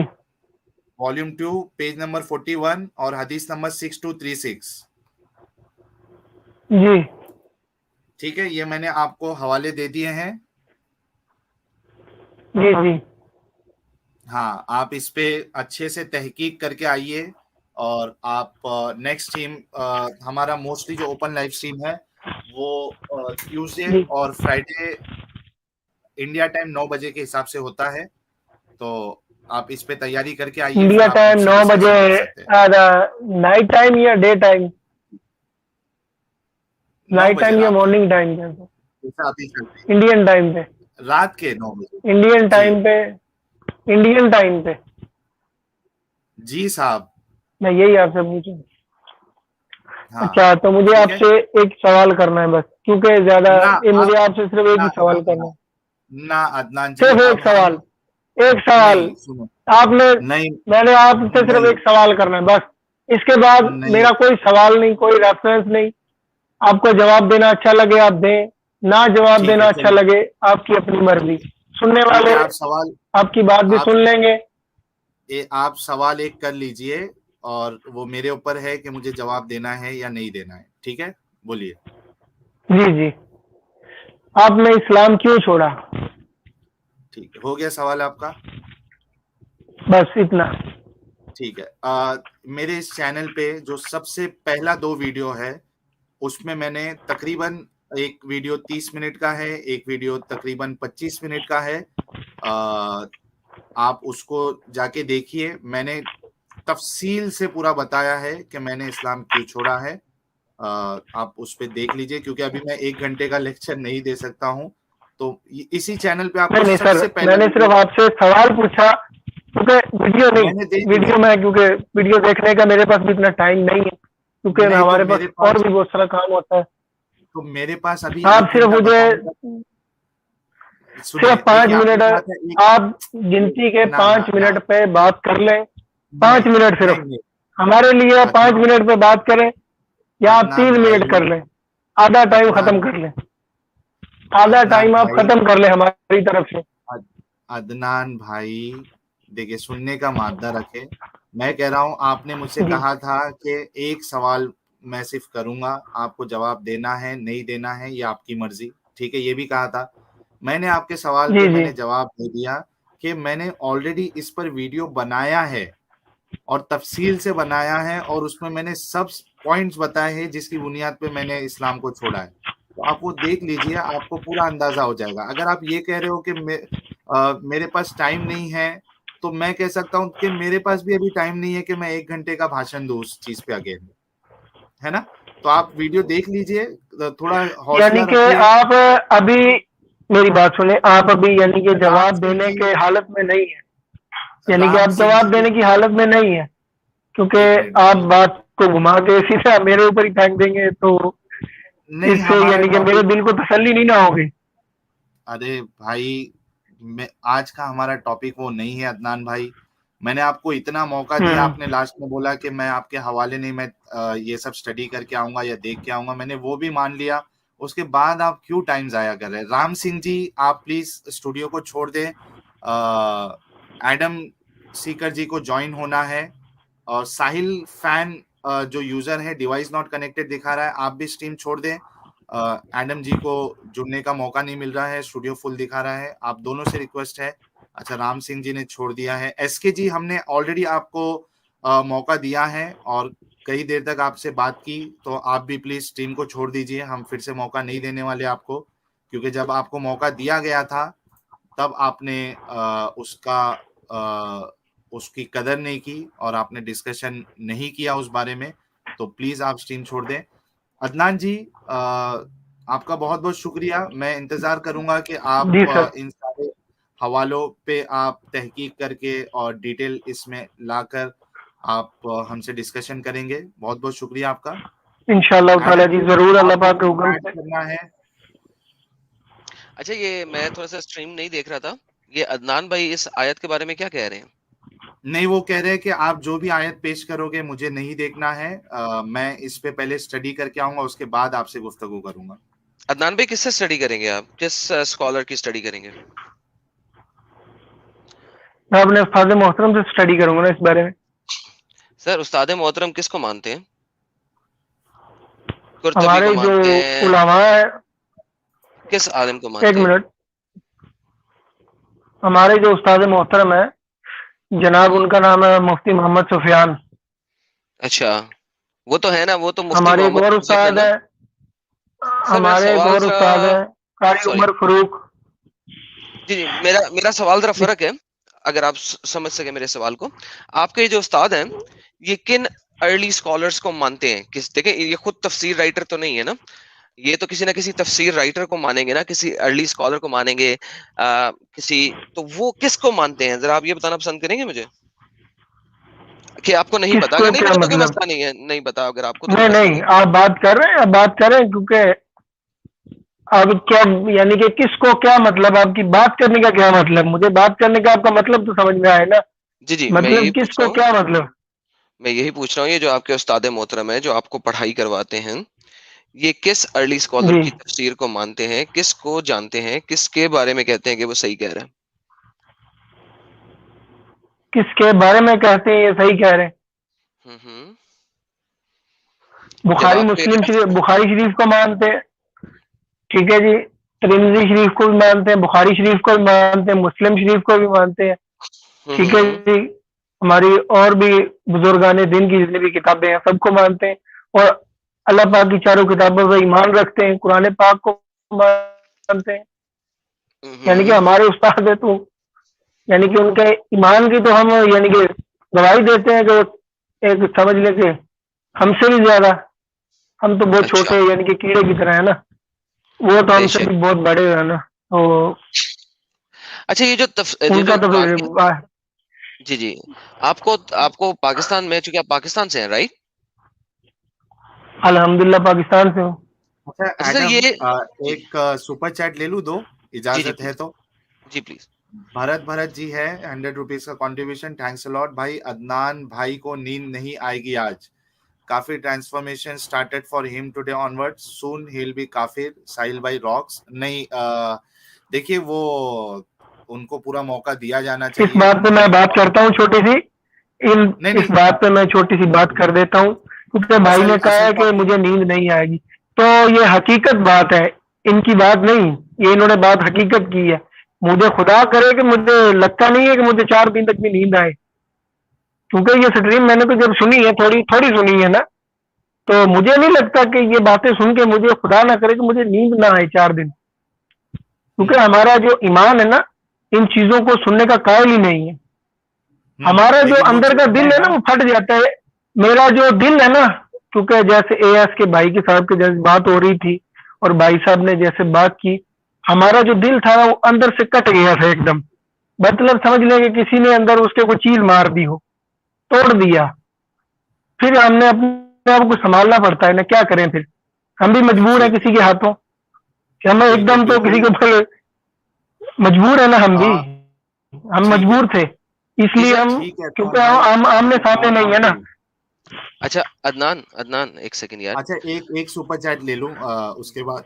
والیوم 2 پیج نمبر 41 اور حدیث نمبر 6236، جی ٹھیک ہے، یہ میں نے آپ کو حوالے دے دیے ہیں، جی جی ہاں آپ اس پہ اچھے سے تحقیق کر کے آئیے، اور آپ نیکسٹ ٹیم ہمارا موسٹلی جو اوپن لائف اسٹریم ہے وہ ٹیوزڈے جی اور فرائیڈے انڈیا ٹائم 9 بجے کے حساب سے ہوتا ہے، تو آپ اس پہ تیاری کر کے آئیے، پھر انڈیا آپ ٹائم مجھ سے 9 بجے، ڈسکشن کر سکتے ہیں، نائٹ ٹائم یا ڈے ٹائم؟ 9 نائٹ بجے ٹائم یا رات کو، مارننگ ٹائم پہ؟ جیسا ابھی چلتی انڈین ٹائم پہ؟ ہے رات کے 9 بجے، انڈین جی ٹائم پہ؟ انڈین ٹائم پہ؟ جی صاحب، میں یہی آپ سے پوچھوں، ہاں اچھا تو مجھے ٹھیک آپ ہے سے ایک سوال کرنا ہے بس، کیونکہ زیادہ نہ مجھے آپ آپ سے صرف ایک نہ ہی نہ سوال کرنا نہ ہے، نہ عدنان جی صرف ایک اب ہم سوال، ایک سوال نہیں سنو آپ نے، نہیں میں نے آپ سے صرف نہیں ایک سوال کرنا ہے بس، اس کے بعد نہیں میرا کوئی سوال نہیں، کوئی ریفرنس نہیں، آپ کو جواب دینا اچھا لگے آپ دیں، نہ جواب ٹھیک دینا ہے اچھا چلیے لگے آپ کی اپنی مرضی، سننے ٹھیک ہے والے آپ سوال آپ کی بات بھی آپ سن لیں گے۔ آپ سوال ایک کر لیجئے اور وہ میرے اوپر ہے کہ مجھے جواب دینا ہے یا نہیں دینا ہے، ٹھیک ہے بولیے۔ جی جی، آپ نے اسلام کیوں چھوڑا؟ ٹھیک ہے ہو گیا سوال آپ کا؟ بس اتنا۔ ٹھیک ہے میرے اس چینل پہ جو سب سے پہلا 2 ویڈیو ہے اس میں میں نے تقریباً ایک ویڈیو 30 منٹ کا ہے، ایک ویڈیو تقریباً 25 منٹ کا ہے، آپ اس کو جا کے دیکھیے، میں نے تفصیل سے پورا بتایا ہے کہ میں نے اسلام کیوں چھوڑا ہے، آپ اس پہ دیکھ لیجئے کیونکہ ابھی میں 1 گھنٹے کا لیکچر نہیں دے سکتا ہوں، تو اسی چینل پہ آپ کو نہیں نہیں سب سر، سے میں پہلا نے صرف ویڈیو آپ سے سوال پوچھا، کیونکہ ویڈیو نہیں، میں نے دے دیا ویڈیو میں کیونکہ ویڈیو دیکھنے کا میرے پاس بھی اتنا ٹائم نہیں ہے، کیونکہ نہیں تو ہمارے میرے پاس اور پاس بھی بہت سارا کام ہوتا ہے۔ تو میرے پاس ابھی آپ 1 صرف گھنٹہ مجھے بتانے کا سنیے صرف پانچ دیکھیے آپ نے منٹ کہا تھا آپ گنتی کے نہ نہ 5 منٹ نہ پہ بات کر لیں، نہیں 5 منٹ صرف نہیں نہیں ہمارے لیے، پانچ عدنان منٹ پہ بات کریں یا آپ عدنان 3 منٹ بھائی کر لیں، آدھا ٹائم ختم عدنان کر لیں، آدھا عدنان ٹائم آپ بھائی ختم کر لیں ہماری طرف سے۔ عدنان بھائی دیکھیے سننے کا مادہ رکھے، میں کہہ رہا ہوں آپ نے مجھ سے جی کہا تھا کہ ایک سوال میں صرف کروں گا، آپ کو جواب دینا ہے نہیں دینا ہے یہ آپ کی مرضی، ٹھیک ہے یہ بھی کہا تھا، میں نے آپ کے سوال جی پہ میں جی نے جواب دے دیا کہ میں نے آلریڈی اس پر ویڈیو بنایا ہے اور تفصیل سے بنایا ہے اور اس میں نے سب پوائنٹس بتائے ہیں جس کی بنیاد پہ میں نے اسلام کو چھوڑا ہے، تو آپ وہ دیکھ لیجئے، آپ کو پورا اندازہ ہو جائے گا۔ اگر آپ یہ کہہ رہے ہو کہ میرے پاس ٹائم نہیں ہے تو میں کہہ سکتا ہوں کہ میرے پاس بھی ابھی ٹائم نہیں ہے کہ میں 1 گھنٹے کا بھاشن دوں اس چیز پہ اگین، ہے نا؟ تو آپ ویڈیو دیکھ لیجئے، تھوڑا حوصلہ یعنی کہ رکھیے۔ آپ ابھی میری بات سنیں، آپ ابھی یعنی کہ رام جواب سنگھ دینے جی کے حالت میں نہیں ہے، یعنی کہ رام آپ سنگھ جواب جی دینے کی حالت میں نہیں ہے، ایک کیونکہ منٹ آپ بات کو گھما کے سیدھا میرے اوپر ہی پھینک دیں گے تو نہیں اس سے ہمارا یعنی کہ میرے ٹاپک، دل کو تسلی نہیں نہ ہوگی۔ ارے بھائی آج کا ہمارا ٹاپک وہ نہیں ہے عدنان بھائی، میں نے آپ کو اتنا موقع دیا، ہوں آپ نے لاسٹ میں بولا کہ میں آپ کے حوالے نہیں، میں یہ سب اسٹڈی کر کے آؤں گا یا دیکھ کے آؤں گا، میں نے وہ بھی مان لیا، اس کے بعد آپ کیوں ٹائم ضائع کر رہے ہیں؟ رام سنگھ جی آپ پلیز اسٹوڈیو کو چھوڑ دیں، ایڈم سیکر جی کو جوائن ہونا ہے، اور ساحل فین جو یوزر ہے ڈیوائس ناٹ کنیکٹڈ دکھا رہا ہے، آپ بھی اسٹریم چھوڑ دیں، ایڈم جی کو جڑنے کا موقع نہیں مل رہا ہے، اسٹوڈیو فل دکھا رہا ہے، آپ دونوں سے ریکویسٹ ہے۔ اچھا رام سنگھ جی نے چھوڑ دیا ہے، ایس کے جی ہم نے آلریڈی آپ کو موقع دیا ہے اور کئی دیر تک آپ سے بات کی، تو آپ بھی پلیز ٹیم کو چھوڑ دیجئے، ہم پھر سے موقع نہیں دینے والے آپ کو، کیونکہ جب آپ کو موقع دیا گیا تھا تب آپ نے اس کی قدر نہیں کی اور آپ نے ڈسکشن نہیں کیا اس بارے میں، تو پلیز آپ اسٹریم چھوڑ دیں۔ عدنان جی آپ کا بہت بہت شکریہ، میں انتظار کروں گا کہ جی آپ سر، ان سارے حوالوں پہ آپ تحقیق کر کے اور ڈیٹیل اس میں لا کر آپ ہم سے ڈسکشن کریں گے، بہت بہت شکریہ آپ کا۔ انشاءاللہ تعالیٰ ایڈم جی جی ضرور، اللہ آپ کو پاک کے کچھ حکم ایڈ سے۔ کرنا ہے؟ اچھا یہ میں تھوڑا سا اسٹریم نہیں دیکھ رہا تھا، یہ عدنان بھائی اس آیت کے بارے میں کیا کہہ رہے ہیں؟ نہیں وہ کہہ رہے ہیں کہ آپ جو بھی آیت پیش کرو گے مجھے نہیں دیکھنا ہے، میں اس پہ پہلے اسٹڈی کر کے آؤں گا، اس کے بعد آپ سے گفتگو کروں گا۔ عدنان بھائی کس سے اسٹڈی کریں گے آپ؟ کس اسکالر کی اسٹڈی کریں گے؟ میں اپنے استاد محترم سے اسٹڈی کروں گا نا اس بارے میں۔ سر استاد محترم کس کو مانتے ہیں؟ قرطبی ہمارے کو جو مانتے ہیں؟ علماء ہیں، کس عالم کو ایک مانتے ہیں؟ منٹ، ہمارے جو استاد محترم ہیں جناب، ان کا نام ہے مفتی محمد سفیان، اچھا وہ تو ہے نا، وہ تو مفتی ہمارے ایک محمد اور منظر ہے استاد نا۔ ہیں، سر میرا ہمارے ایک سوال اور ذرا، استاد ہیں قاری سوری عمر فروق۔ جی جی، میرا سوال ذرا فرق ہے، اگر آپ سمجھ سکیں میرے سوال کو۔ آپ کے جو استاد ہیں یہ کن ارلی اسکالرس کو مانتے ہیں؟ دیکھیں یہ خود تفسیر رائٹر تو نہیں ہے نا، یہ تو کسی نہ کسی تفسیر رائٹر کو مانیں گے نا، کسی ارلی اسکالر کو مانیں گے، تو وہ کس کو مانتے ہیں ذرا آپ یہ بتانا پسند کریں گے مجھے؟ کہ آپ کو نہیں پتا؟ اگر نہیں پتا تو کوئی مسئلہ نہیں ہے, نہیں پتا اگر آپ کو تو نہیں آپ بات کر رہے ہیں, آپ بات کریں, کیونکہ اب کیا یعنی کہ کس کو کیا مطلب, آپ کی بات کرنے کا کیا مطلب, مجھے بات کرنے کا آپ کا مطلب تو سمجھ میں آئے نا. جی جی مطلب کس کو کیا مطلب, میں یہی پوچھ رہا ہوں, یہ جو آپ کے استاد محترم ہے جو آپ کو پڑھائی کرواتے ہیں, یہ کس ارلی اسکالر جی کی تفسیر کو مانتے ہیں, کس کو جانتے ہیں, کس کے بارے میں کہتے ہیں کہ وہ صحیح کہہ رہے ہیں؟ کس کے بارے میں کہتے ہیں یہ صحیح کہہ رہے ہیں؟ بخاری مسلم شریف, بخاری شریف کو مانتے ہیں, ٹھیک ہے جی, ترمذی شریف کو بھی مانتے ہیں, بخاری شریف کو بھی مانتے ہیں, مسلم شریف کو بھی مانتے ہیں, ٹھیک ہے جی, ہماری اور بھی بزرگان دین کی جتنی بھی کتابیں ہیں سب کو مانتے ہیں, اور اللہ پاک کی چاروں کتابوں پہ ایمان رکھتے ہیں, قرآن پاک کو مانتے ہیں, یعنی کہ ہمارے استاد ہے تو یعنی کہ ان کے ایمان کی تو ہم یعنی کہ گواہی دیتے ہیں کہ ایک سمجھ لے کے ہم سے بھی زیادہ, ہم تو بہت چھوٹے یعنی کہ کیڑے کی طرح ہے نا, وہ تو ہم سے بھی بہت بڑے ہیں نا. تو اچھا یہ جو ان کا تو جی جی آپ کو پاکستان میں, چونکہ آپ پاکستان سے ہیں رائٹ؟ الحمدللہ پاکستان سے ہوں. اچھا سر یہ ایک سپر چیٹ لے لوں دو, اجازت ہے تو؟ جی پلیز. بھرت جی ہے 100 روپیز کا کنٹریبیوشن, تھینکس الاٹ بھائی. عدنان بھائی کو نیند نہیں آئے گی آج, کافی ٹرانسفارمیشن سٹارٹڈ فار ہم ٹوڈے آنورڈ, سون ہی ول بی کافر. ساحل بھائی راکس. نہیں دیکھیے وہ ان کو پورا موقع دیا جانا چاہیے. اس بات پہ میں بات کرتا ہوں چھوٹی سی, اس بات پہ میں چھوٹی سی بات کر دیتا ہوں, کیونکہ بھائی نے کہا ہے کہ مجھے نیند نہیں آئے گی, تو یہ حقیقت بات ہے, ان کی بات نہیں, یہ انہوں نے بات حقیقت کی ہے. مجھے خدا کرے کہ مجھے لگتا نہیں ہے کہ مجھے 4 دن تک بھی نیند آئے, کیونکہ یہ سٹریم میں نے تو جب سنی ہے تھوڑی سنی ہے نا, تو مجھے نہیں لگتا کہ یہ باتیں سن کے مجھے خدا نہ کرے کہ مجھے نیند نہ آئے 4 دن, کیونکہ ہمارا جو ایمان ہے نا ان چیزوں کو سننے کا قائل ہی نہیں ہے. ہمارا جو اندر کا دل ہے نا وہ پھٹ جاتا ہے. میرا جو دل ہے نا, کیونکہ جیسے اے ایس کے بھائی کے صاحب کے جیسے بات ہو رہی تھی اور بھائی صاحب نے جیسے بات کی, ہمارا جو دل تھا وہ اندر سے کٹ گیا تھا ایک دم, مطلب سمجھ لیں کہ کسی نے اندر اس کے کوئی چیز مار دی ہو, توڑ دیا. پھر ہم نے اپنے آپ کو سنبھالنا پڑتا ہے نا, کیا کریں, پھر ہم بھی مجبور ہیں کسی کے ہاتھوں, کہ ہم ایک دم تو کسی کے اوپر مجبور ہے نا, ہم مجبور تھے, اس لیے ہم کیونکہ ہم آمنے سامنے نہیں ہے نا. اچھا عدنان ایک سیکنڈ یار, اچھا ایک سپر چیٹ لے لوں, اس کے بعد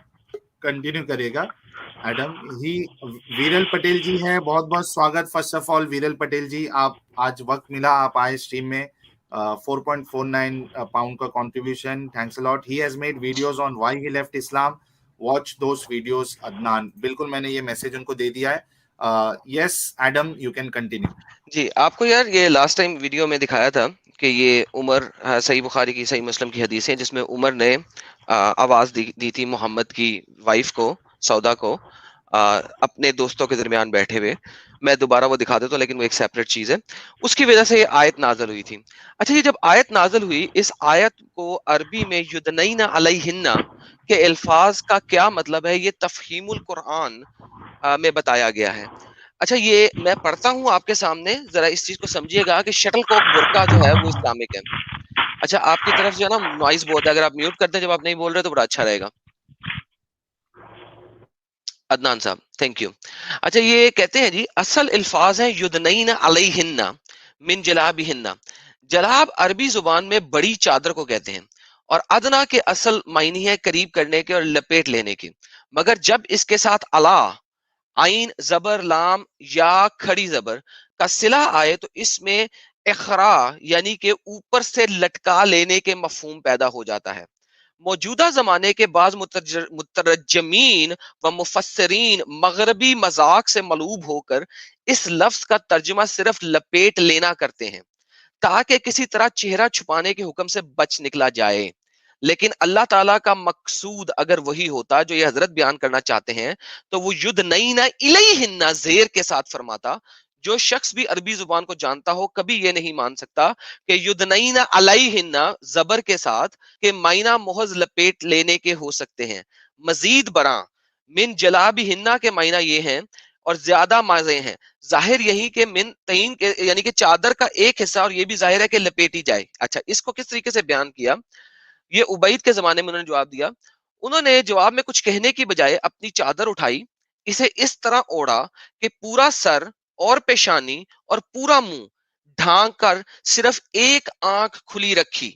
کنٹینیو کرے گا ایڈم. ویرل پٹیل جی ہے, بہت بہت سواگت. First of all Viral Patel ji, آپ آج وقت ملا, آپ آئے اسٹریم میں, 4.49 pound کا contribution, thanks allot. He has made videos on why he left Islam, watch those videos. Adnan بالکل میں نے یہ میسج ان کو دے دیا ہے. یس ایڈم یو کین کنٹینیو. جی آپ کو یار یہ لاسٹ ٹائم ویڈیو میں دکھایا تھا کہ یہ عمر, صحیح بخاری کی, صحیح مسلم کی حدیث ہے جس میں عمر نے آواز دی تھی محمد کی وائف کو, سودا کو, اپنے دوستوں کے درمیان بیٹھے ہوئے. میں دوبارہ وہ دکھا دیتا ہوں, لیکن وہ ایک سیپریٹ چیز ہے. اس کی وجہ سے یہ آیت نازل ہوئی تھی. اچھا یہ جب آیت نازل ہوئی, اس آیت کو عربی میں یدنین علیہن کے الفاظ کا کیا مطلب ہے, یہ تفہیم القرآن میں بتایا گیا ہے. اچھا یہ میں پڑھتا ہوں آپ کے سامنے, ذرا اس چیز کو سمجھیے گا کہ شٹل کاک برقع جو ہے وہ اسلامک ہے. اچھا آپ کی طرف جو ہے نا نوائز بہت ہے, اگر آپ میوٹ کر دیں جب آپ نہیں بول رہے تو بڑا اچھا رہے گا. عدنان صاحب تھینک یو. اچھا یہ کہتے ہیں جی اصل الفاظ ہیں یدنین علیہن من جلابہن. جلاب عربی زبان میں بڑی چادر کو کہتے ہیں, اور ادنا کے اصل معنی ہے قریب کرنے کے اور لپیٹ لینے کی. مگر جب اس کے ساتھ علا, عین زبر لام یا کھڑی زبر کا صلہ آئے تو اس میں اخرا یعنی کہ اوپر سے لٹکا لینے کے مفہوم پیدا ہو جاتا ہے. موجودہ زمانے کے بعض مترجمین و مفسرین مغربی مذاق سے ملعوب ہو کر اس لفظ کا ترجمہ صرف لپیٹ لینا کرتے ہیں تاکہ کسی طرح چہرہ چھپانے کے حکم سے بچ نکلا جائے. لیکن اللہ تعالیٰ کا مقصود اگر وہی ہوتا جو یہ حضرت بیان کرنا چاہتے ہیں تو وہ یدنین الیہن زیر کے ساتھ فرماتا. جو شخص بھی عربی زبان کو جانتا ہو کبھی یہ نہیں مان سکتا کہ یدنین علیہن زبر کے ساتھ کہ معنی محض لپیٹ لینے کے ہو سکتے ہیں. مزید برآں من جلابہن کے معنی یہ ہیں اور زیادہ مزے ہیں. ظاہر یہی کہ من تعین کے یعنی کہ چادر کا ایک حصہ اور یہ بھی ظاہر ہے کہ لپیٹی جائے. اچھا اس کو کس طریقے سے بیان کیا؟ یہ عبید کے زمانے میں انہوں نے جواب دیا. انہوں نے جواب میں کچھ کہنے کی بجائے اپنی چادر اٹھائی, اسے اس طرح اوڑا کہ پورا سر اور پیشانی اور پورا منہ ڈھانک کر صرف ایک آنکھ کھلی رکھی.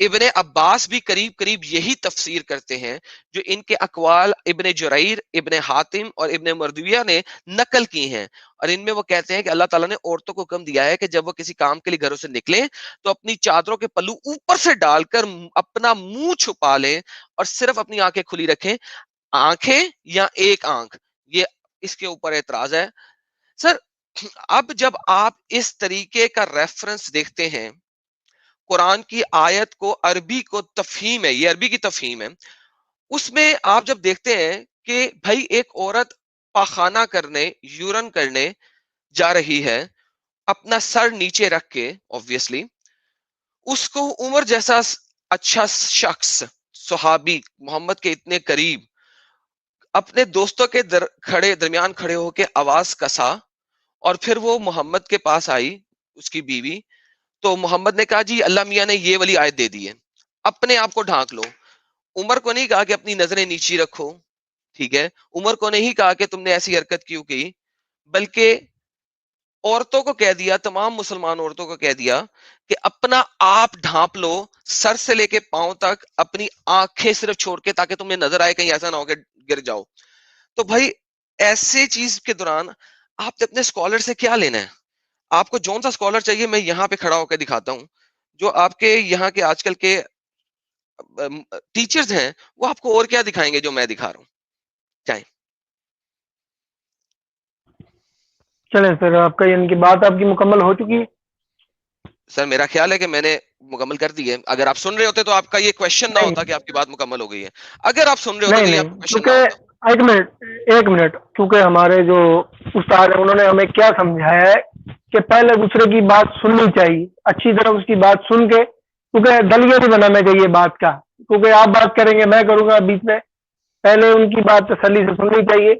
ابن عباس بھی قریب قریب یہی تفسیر کرتے ہیں جو ان کے اقوال ابن جریر, ابن حاتم اور ابن مردویہ نے نقل کی ہیں, اور ان میں وہ کہتے ہیں کہ اللہ تعالیٰ نے عورتوں کو حکم دیا ہے کہ جب وہ کسی کام کے لیے گھروں سے نکلیں تو اپنی چادروں کے پلو اوپر سے ڈال کر اپنا منہ چھپا لیں اور صرف اپنی آنکھیں کھلی رکھیں. آنکھیں یا ایک آنکھ, یہ اس کے اوپر اعتراض ہے. سر اب جب آپ اس طریقے کا ریفرنس دیکھتے ہیں قرآن کی آیت کو, عربی کو تفہیم ہے, یہ عربی کی تفہیم ہے, اس میں آپ جب دیکھتے ہیں کہ بھائی ایک عورت پاخانہ کرنے, یورن کرنے جا رہی ہے اپنا سر نیچے رکھ کے, obviously اس کو عمر جیسا اچھا شخص, صحابی محمد کے اتنے قریب, اپنے دوستوں کے درمیان کھڑے ہو کے آواز کسا, اور پھر وہ محمد کے پاس آئی اس کی بیوی, تو محمد نے کہا جی اللہ میاں نے یہ والی آیت دے دی ہے, اپنے آپ کو ڈھانک لو. عمر کو نہیں کہا کہ اپنی نظریں نیچی رکھو, ٹھیک ہے, عمر کو نہیں کہا کہ تم نے ایسی حرکت کیوں کی, بلکہ عورتوں کو کہہ دیا, تمام مسلمان عورتوں کو کہہ دیا کہ اپنا آپ ڈھانپ لو سر سے لے کے پاؤں تک, اپنی آنکھیں صرف چھوڑ کے, تاکہ تمہیں نظر آئے کہیں ایسا نہ ہو کہ گر جاؤ. تو بھائی ایسے چیز کے دوران آپ نے اپنے اسکالر سے کیا لینا ہے؟ آپ کو جون سا اسکالر چاہیے میں یہاں پہ کھڑا ہو کے دکھاتا ہوں, جو آپ کے یہاں کے آج کل کے ٹیچرز ہیں وہ آپ کو اور کیا دکھائیں گے جو میں دکھا رہا ہوں. چاہیں چلے سر, آپ کا یعنی کہ بات آپ کی مکمل ہو چکی ہے. سر میرا خیال ہے کہ میں نے مکمل کر دی ہے. اگر آپ سن رہے ہوتے تو آپ کا یہ کوشچن نہ نہیں ہوتا کہ آپ کی بات مکمل ہو گئی ہے. اگر آپ سن رہے ہوتے نہیں تو یہ آپ نہیں, کا کوشچن نہ ہوتا. کیونکہ ایک منٹ کیونکہ ہمارے جو استاد ہیں انہوں نے ہمیں کیا سمجھایا ہے کہ پہلے دوسرے کی بات سننی چاہیے, اچھی طرح اس کی بات سن کے, کیونکہ دلیہ نہیں بنانا چاہیے بات کا, کیونکہ آپ بات کریں گے میں کروں گا بیچ میں, پہلے ان کی بات تسلی سے سننی چاہیے,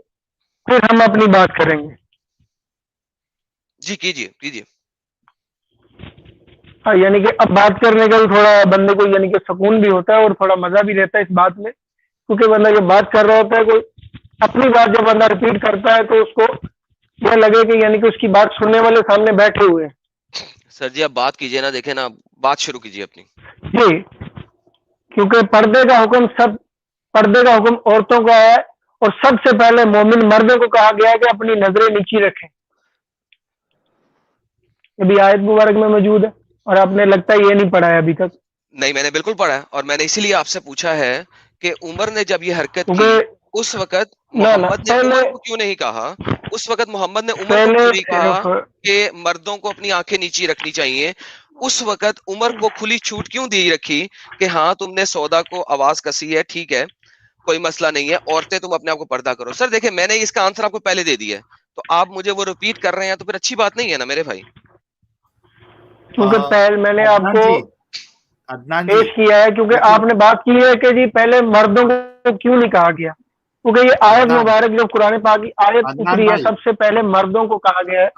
پھر ہم اپنی بات کریں گے. جی کیجیے کیجیے. ہاں, یعنی کہ اب بات کرنے کا بھی تھوڑا بندے کو یعنی کہ سکون بھی ہوتا ہے اور تھوڑا مزہ بھی رہتا ہے اس بات میں, کیونکہ بندہ جب بات کر رہا ہوتا ہے, کوئی اپنی بات جب بندہ ریپیٹ کرتا ہے تو اس کو یہ لگے کہ یعنی کہ اس کی بات سننے والے سامنے بیٹھے ہوئے ہیں. سر جی آپ بات کیجیے نا, دیکھیں نا, بات شروع کیجیے اپنی. جی, کیونکہ پردے کا حکم عورتوں کا ہے, اور سب سے پہلے مومن مردوں کو کہا گیا ہے کہ اپنی نظریں نیچی رکھیں. ابھی آیت مبارک میں موجود ہے, اور آپ نے لگتا ہے یہ نہیں پڑھا ہے ابھی تک. نہیں میں نے بالکل پڑھا ہے, اور میں نے اسی لیے آپ سے پوچھا ہے کہ عمر نے جب یہ حرکت کی کیونکہ اس وقت نہ محمد نے پہلے عمر کو کیوں نہیں کہا, اس وقت محمد نے عمر کو کیوں نہیں کہا پہلے کہ مردوں کو اپنی آنکھیں نیچی رکھنی چاہیے, اس وقت عمر کو کھلی چھوٹ کیوں دی رکھی کہ ہاں تم نے سودا کو آواز کسی ہے, ٹھیک ہے کوئی مسئلہ نہیں ہے, عورتیں تم اپنے آپ کو پردہ کرو. سر دیکھیں میں نے اس کا آنسر آپ کو پہلے دے دیا ہے, تو آپ مجھے وہ ریپیٹ کر رہے ہیں تو پھر اچھی بات نہیں ہے نا میرے بھائی. کیونکہ پہلے میں نے آپ عدنان کو جی, عدنان جی پیش کیا ہے, کیونکہ آپ دیکھیے نے بات کی ہے کہ جی پہلے مردوں کو کیوں نہیں کہا گیا, کیونکہ یہ آیت عدنان مبارک جو قرآن پاک کی آیت عدنان اتری ہے بھائی سب سے پہلے مردوں کو کہا گیا ہے.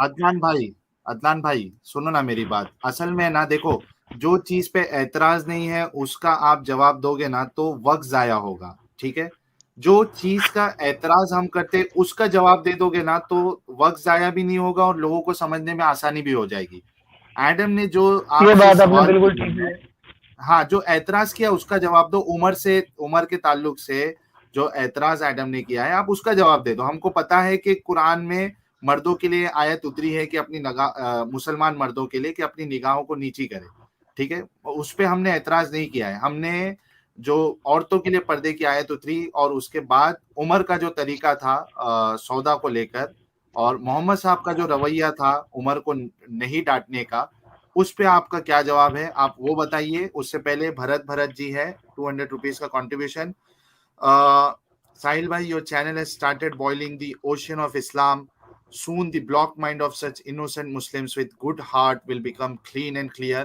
عدنان بھائی سنو نا میری بات. اصل میں نا دیکھو, جو چیز پہ اعتراض نہیں ہے اس کا آپ جواب دو گے نا تو وقت ضائع ہوگا, ٹھیک ہے. جو چیز کا اعتراض ہم کرتے اس کا جواب دے دو گے نا تو وقت ضائع بھی نہیں ہوگا اور لوگوں کو سمجھنے میں آسانی بھی ہو جائے گی. ایڈم نے جو یہ آپ سے بات آپ نے سوال بالکل کیے ٹھیک ہیں, کی ہے. ہاں جو اعتراض کیا اس کا جواب دو. عمر کے تعلق سے جو اعتراض ایڈم نے کیا ہے آپ اس کا جواب دے دو. ہم کو پتا ہے کہ قرآن میں مردوں کے لیے آیت اتری ہے کہ اپنی مسلمان مردوں کے لیے کہ اپنی نگاہوں کو نیچی کرے, ٹھیک ہے, اس پہ ہم نے اعتراض نہیں کیا ہے. ہم نے جو عورتوں کے لیے پردے کی آیت اتری اور اس کے بعد عمر کا جو طریقہ تھا سودا کو لے کر, اور محمد صاحب کا جو رویہ تھا عمر کو نہیں ڈانٹنے کا, اس پہ آپ کا کیا جواب ہے آپ وہ بتائیے. اس سے پہلے بھرت جی ہے 200 روپیز کا کنٹریبیوشن. ساحل بھائی, your channel has started boiling the ocean of Islam. Soon the block mind of such innocent Muslims with good heart will become clean and clear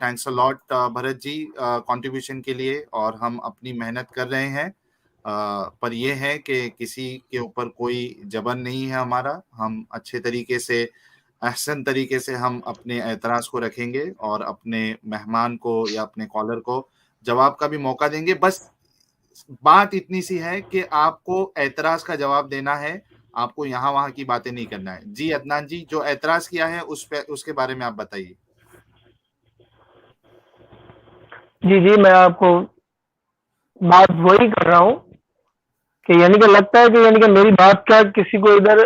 Thanks a lot Bharat ji contribution کے لیے, اور ہم اپنی محنت کر رہے ہیں. پر یہ ہے کہ کسی کے اوپر کوئی جبر نہیں ہے ہمارا. ہم اچھے طریقے سے احسن طریقے سے ہم اپنے اعتراض کو رکھیں گے اور اپنے مہمان کو یا اپنے کالر کو جواب کا بھی موقع دیں گے. بس بات اتنی سی ہے کہ آپ کو اعتراض کا جواب دینا ہے, آپ کو یہاں وہاں کی باتیں نہیں کرنا ہے. جی عدنان جی, جو اعتراض کیا ہے اس کے بارے میں آپ بتائیے. جی میں آپ کو بات وہی کر رہا ہوں کہ یعنی کہ لگتا ہے کہ یعنی کہ میری بات کیا کسی کو ادھر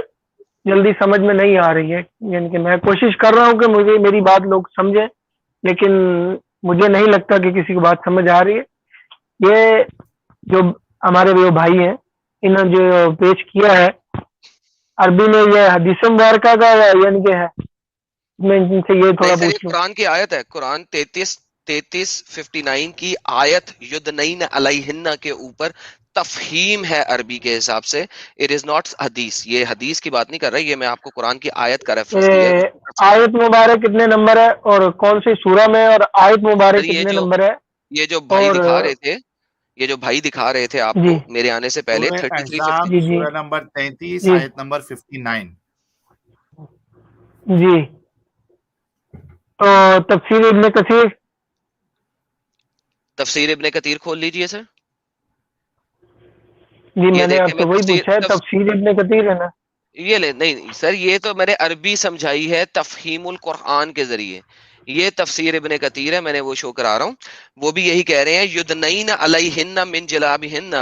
جلدی سمجھ میں نہیں آ رہی ہے. یعنی کہ میں کوشش کر رہا ہوں کہ مجھے میری بات لوگ سمجھیں, لیکن مجھے نہیں لگتا کہ کسی کو بات سمجھ آ رہی ہے. یہ جو ہمارے وہ بھائی ہیں, انہوں نے جو پیش کیا ہے عربی میں, یہ حدیث مبارکہ کا یعنی کہ ہے, میں ان سے یہ تھوڑا نہیں سر, یہ پوچھ لوں. قرآن کی آیت ہے, قرآن 33:59 کی آیت یدنین علیہن کے اوپر تفہیم ہے عربی کے حساب سے. اٹ از ناٹ حدیث, یہ حدیث کی بات نہیں کر رہا, یہ میں آپ کو قرآن کی آیت کا ریفرنس دیا ہے. آیت مبارک کتنے نمبر ہے اور کون سی سورہ میں, اور آیت مبارک کتنے نمبر ہے؟ یہ جو بھائی اور دکھا رہے تھے, یہ جو بھائی دکھا رہے تھے آپ جی کو میرے آنے سے پہلے سورہ 33:50. احزاب جی جی سورہ نمبر 33 جی آیت نمبر 59. جی تو تفسیر ابن کثیر, تفسیر ابن کثیر کھول لیجئے سر. جی یہ میں نے دیکھیں, آپ میں سے وہی پوچھا ہے, تفسیر ابن کثیر ہے نا؟ یہ لے نہیں سر, یہ تو میں نے عربی سمجھائی ہے تفہیم القرآن کے ذریعے. یہ تفسیر ابن کثیر ہے, میں نے وہ شو کرا رہا ہوں. وہ بھی یہی کہہ رہے ہیں, یدنین علیہن من جلابہن,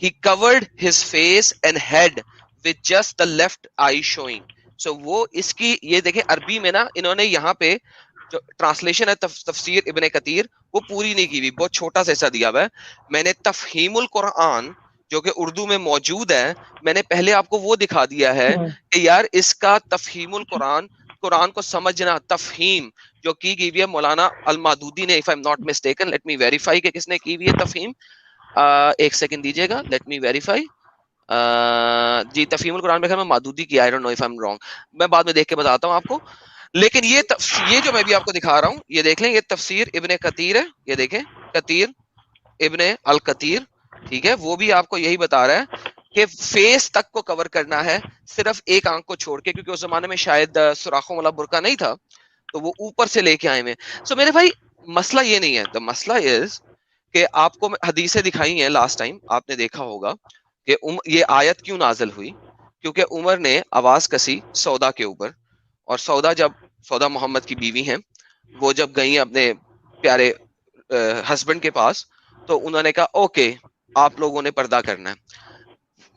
he covered his face and head with just the left eye showing. So وہ اس کی یہ دیکھیں عربی میں نا, انہوں نے یہاں پہ جو ٹرانسلیشن ہے تفسیر ابن کثیر, وہ پوری نہیں کی ہوئی, بہت چھوٹا سا حصہ دیا ہوا ہے. میں نے تفہیم القرآن جو کہ اردو میں موجود ہے, میں نے پہلے آپ کو وہ دکھا دیا ہے کہ یار اس کا تفہیم القرآن, قرآن کو سمجھنا, تفہیم جو کی گئی ہے مولانا المادودی نے, if I'm not mistaken, let me verify کہ کس نے کی ہوئی ہے تفہیم. ایک سیکنڈ دیجیے گا, لیٹ می ویریفائی. جی تفہیم القرآن میں مادودی کی, I don't know if I'm wrong, میں بعد میں دیکھ کے بتاتا ہوں آپ کو. لیکن یہ جو میں بھی آپ کو دکھا رہا ہوں, یہ دیکھ لیں, یہ تفسیر ابن کثیر ہے, یہ دیکھیں کثیر ابن الکثیر, ٹھیک ہے. وہ بھی آپ کو یہی بتا رہا ہے کہ فیس تک کو کور کرنا ہے, صرف ایک آنکھ کو چھوڑ کے, کیونکہ اس زمانے میں شاید سوراخوں والا برقع نہیں تھا, تو وہ اوپر سے لے کے آئے ہوئے. سو میرے بھائی مسئلہ یہ نہیں ہے, دا مسئلہ از کہ آپ کو حدیثیں دکھائی ہیں لاسٹ ٹائم, آپ نے دیکھا ہوگا کہ یہ آیت کیوں نازل ہوئی, کیونکہ عمر نے آواز کسی سودا کے اوپر, اور سودا محمد کی بیوی ہیں, وہ جب گئی اپنے پیارے ہسبینڈ کے پاس, تو انہوں نے کہا اوکے آپ لوگوں نے پردہ کرنا ہے.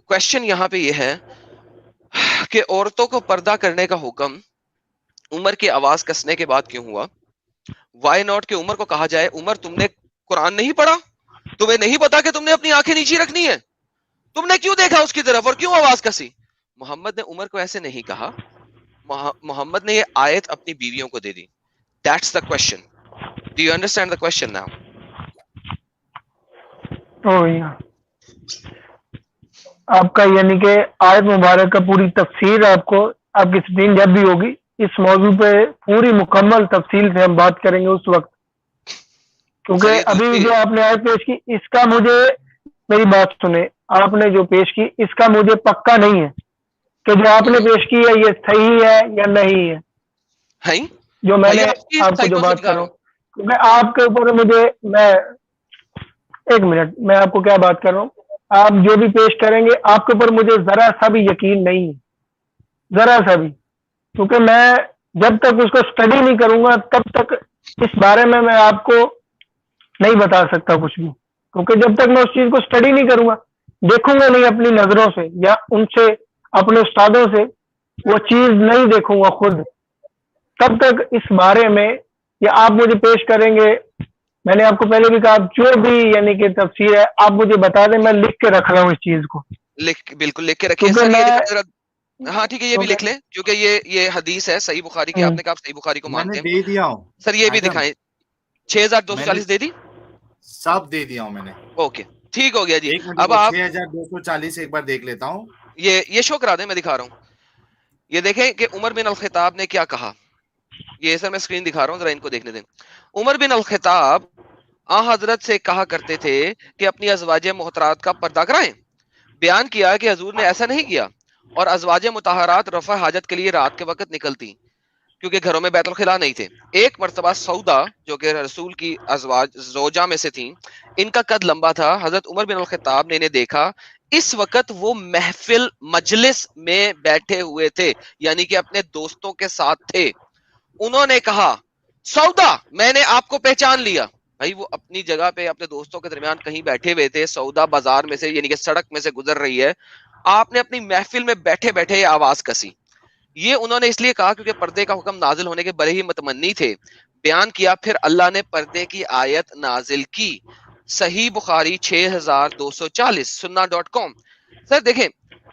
کوشچن یہاں پہ یہ ہے کہ عورتوں کو پردہ کرنے کا حکم عمر کی آواز کسنے کے بعد کیوں ہوا؟ وائی ناٹ کہ عمر کو کہا جائے, عمر تم نے قرآن نہیں پڑھا, تمہیں نہیں پتا کہ تم نے اپنی آنکھیں نیچی رکھنی ہے, تم نے کیوں دیکھا اس کی طرف اور کیوں آواز کسی؟ محمد نے عمر کو ایسے نہیں کہا, محمد نے یہ آیت اپنی بیویوں کو دے دی. That's the question. Do you understand the question now? آپ کا یعنی کہ آیت مبارک کا پوری تفسیر آپ کو, آپ کی اسکرین جب بھی ہوگی اس موضوع پہ پوری مکمل تفصیل سے ہم بات کریں گے اس وقت, کیونکہ ابھی جو آپ نے آیت پیش کی اس کا مجھے, میری بات سنیں, آپ نے جو پیش کی اس کا مجھے پکا نہیں ہے کہ جو آپ نے پیش کی ہے یہ صحیح ہے یا نہیں ہے, جو میں نے آپ کو جو بات کر رہا ہوں, کیونکہ آپ کے اوپر مجھے, میں ایک منٹ, میں آپ کو کیا بات کر رہا ہوں, آپ جو بھی پیش کریں گے آپ کے اوپر مجھے ذرا سا بھی یقین نہیں ہے, ذرا سا بھی, کیونکہ میں جب تک اس کو اسٹڈی نہیں کروں گا تب تک اس بارے میں آپ کو نہیں بتا سکتا کچھ بھی, کیونکہ جب تک میں اس چیز کو اسٹڈی نہیں کروں گا, دیکھوں گا نہیں اپنی نظروں سے یا ان سے اپنے استادوں سے وہ چیز نہیں دیکھوں گا خود, تب تک اس بارے میں, یا آپ مجھے پیش کریں گے, میں نے آپ کو پہلے بھی کہا جو بھی یعنی کہ تفسیر ہے آپ مجھے بتا دیں, میں لکھ کے رکھ رہا ہوں اس چیز کو, بالکل لکھ کے رکھیے سر. ہاں ٹھیک ہے, یہ بھی لکھ لیں کیونکہ یہ حدیث ہے صحیح بخاری کی, آپ نے کہا صحیح بخاری کو مانتے ہیں, دے دیا ہوں سر یہ بھی دکھائیں. 6240 دے دی, سب دے دیا ہوں میں نے. اوکے ٹھیک ہو گیا جی. اب آپ 6240 ایک بار دیکھ لیتا ہوں, یہ شو کرا دیں, میں دکھا رہا ہوں. یہ دیکھیں کہ عمر بن الخطاب نے کیا کہا, یہ سر میں اسکرین دکھا رہا ہوں, ذرا ان کو دیکھنے دیں. عمر بن الخطاب حضرت سے کہا کرتے تھے کہ اپنی ازواج محترمات کا پردہ کرائیں. بیان کیا کہ حضور نے ایسا نہیں کیا اور ازواج مطہرات رفع حاجت کے لیے رات کے وقت نکلتی کیونکہ گھروں میں بیت الخلا نہیں تھے. ایک مرتبہ سودا جو کہ رسول کی ازواج زوجہ میں سے تھیں، ان کا قد لمبا تھا. حضرت عمر بن الخطاب نے انہیں دیکھا. اس وقت وہ محفل مجلس میں بیٹھے ہوئے تھے، یعنی کہ اپنے دوستوں کے ساتھ تھے. انہوں نے کہا سودا میں نے آپ کو پہچان لیا. بھائی وہ اپنی جگہ پہ اپنے دوستوں کے درمیان کہیں بیٹھے ہوئے تھے، سودا بازار میں سے یعنی کہ سڑک میں سے گزر رہی ہے، آپ نے اپنی محفل میں بیٹھے بیٹھے آواز کسی. یہ انہوں نے اس لیے کہا کیونکہ پردے کا حکم نازل ہونے کے بڑے ہی متمنی تھے. بیان کیا پھر اللہ نے پردے کی آیت نازل کی. صحیح بخاری 6240 sunna.com. سر دیکھیں